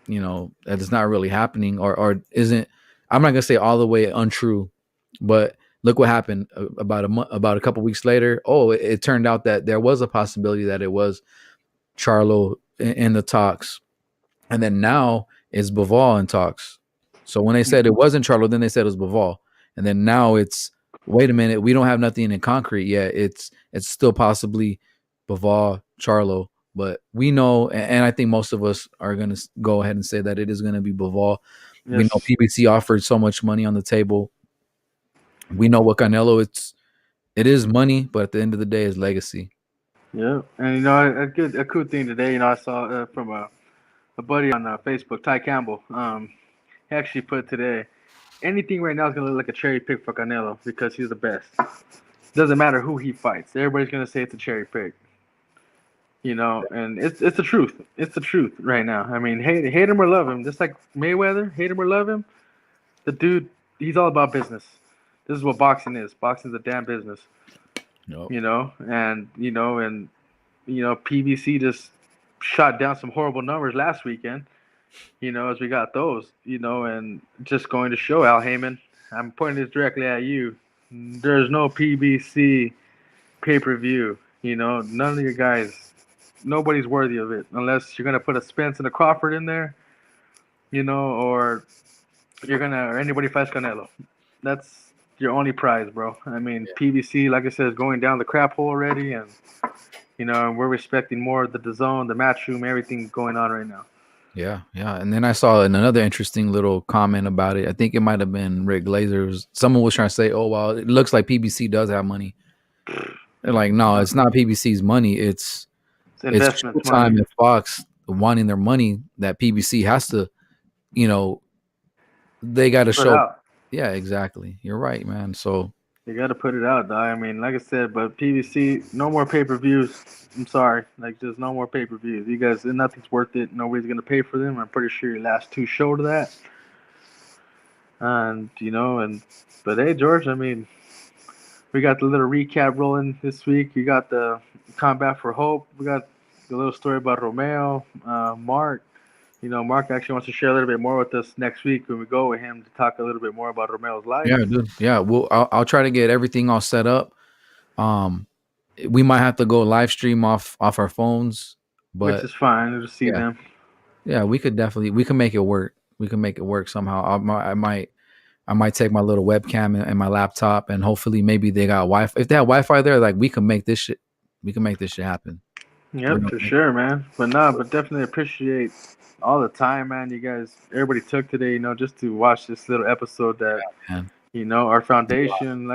is not really happening or isn't. I'm not gonna say all the way untrue, but look what happened about a couple weeks later. Oh, it turned out that there was a possibility that it was Charlo in the talks, and then now it's Bivol in talks. So when they said it wasn't Charlo, then they said it was Bivol, and then now it's wait a minute, we don't have nothing in concrete yet. It's still possibly Bivol, Charlo, but we know, and I think most of us are gonna go ahead and say that it is gonna be Bivol. Yes. We know PBC offered so much money on the table. We know what Canelo, it is money, but at the end of the day, it's legacy. Yeah, and a cool thing today. I saw from a buddy on Facebook, Ty Campbell. He actually put today, anything right now is gonna look like a cherry pick for Canelo because he's the best. Doesn't matter who he fights, everybody's gonna say it's a cherry pick. And it's the truth. It's the truth right now. I mean, hate him or love him, just like Mayweather, hate him or love him, the dude, he's all about business. This is what boxing is. Boxing's a damn business. Nope. And PBC just shot down some horrible numbers last weekend. As we got those, and just going to show Al Heyman, I'm pointing this directly at you. There's no PBC pay-per-view. None of your guys, nobody's worthy of it unless you're gonna put a Spence and a Crawford in there, or or anybody fights Canelo. That's your only prize, bro. I mean, yeah. PBC, like I said, is going down the crap hole already, and we're respecting more of the DAZN, the Matchroom, everything going on right now. Yeah. And then I saw another interesting little comment about it. I think it might have been Rick Glazer. Someone was trying to say, oh, well, it looks like PBC does have money. They're like, no, it's not PBC's money. It's Showtime and Fox wanting their money that PBC has to, they got to show. Out. Yeah, exactly. You're right, man. So you got to put it out, though. I mean, like I said, but PBC, no more pay-per-views. I'm sorry. Like, there's no more pay-per-views. You guys, nothing's worth it. Nobody's going to pay for them. I'm pretty sure your last two showed that. And, but hey, George, I mean, we got the little recap rolling this week. You got the Combat for Hope. We got the little story about Romeo, Mark. Mark actually wants to share a little bit more with us next week when we go with him to talk a little bit more about Romeo's life. Yeah, dude. Yeah, I'll try to get everything all set up. Um, we might have to go live stream off our phones, Which but is fine to see yeah, them. yeah, we can make it work. We can make it work somehow. I might take my little webcam and my laptop, and hopefully maybe they got Wi-Fi. If they have Wi-Fi there, like we can make this shit. We can make this shit happen. You Yep, know for what I mean? sure, man. But definitely appreciate all the time, man. You guys, everybody took today, just to watch this little episode that, Man. our foundation.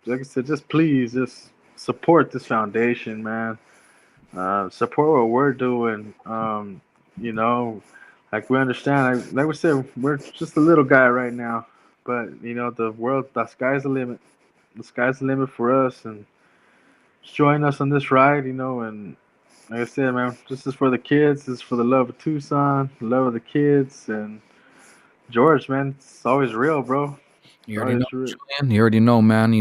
Just please, just support this foundation, man. Support what we're doing. Like we understand. Like we said, we're just a little guy right now, but the world, the sky's the limit. The sky's the limit for us, and just join us on this ride, and like I said, man, this is for the kids. This is for the love of Tucson, the love of the kids, and George, man. It's always real, bro. It's You already know, always real. Julian. You already know, man.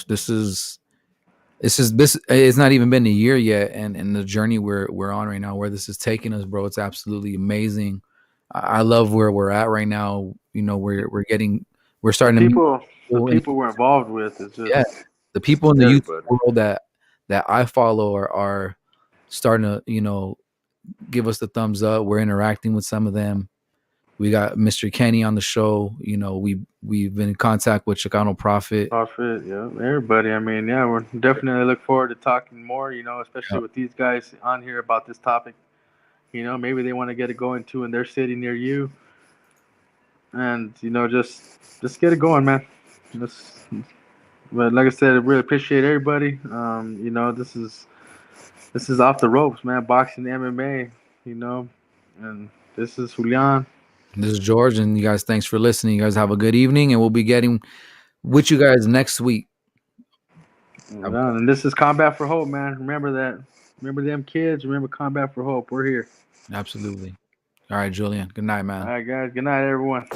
This is this. It's not even been a year yet, and the journey we're on right now, where this is taking us, bro. It's absolutely amazing. I love where we're at right now. We're The starting to meet people, the people, people we're involved with is just yeah, the people in the youth everybody. world that I follow are starting to give us the thumbs up. We're interacting with some of them. We got Mr. Kenny on the show. We've been in contact with Chicano Prophet. Profit, yeah, everybody. I mean, yeah, we're definitely look forward to talking more. Especially Yep. with these guys on here about this topic. Maybe they want to get it going too in their city near you, and just get it going, man. Just, but like I said, I really appreciate everybody. This is off the ropes, man. Boxing, MMA, and this is Julian. This is George, and you guys, thanks for listening. You guys have a good evening, and we'll be getting with you guys next week. And this is Combat for Hope, man. Remember that. Remember them kids. Remember Combat for Hope. We're here. Absolutely. All right, Julian. Good night, man. All right, guys. Good night, everyone.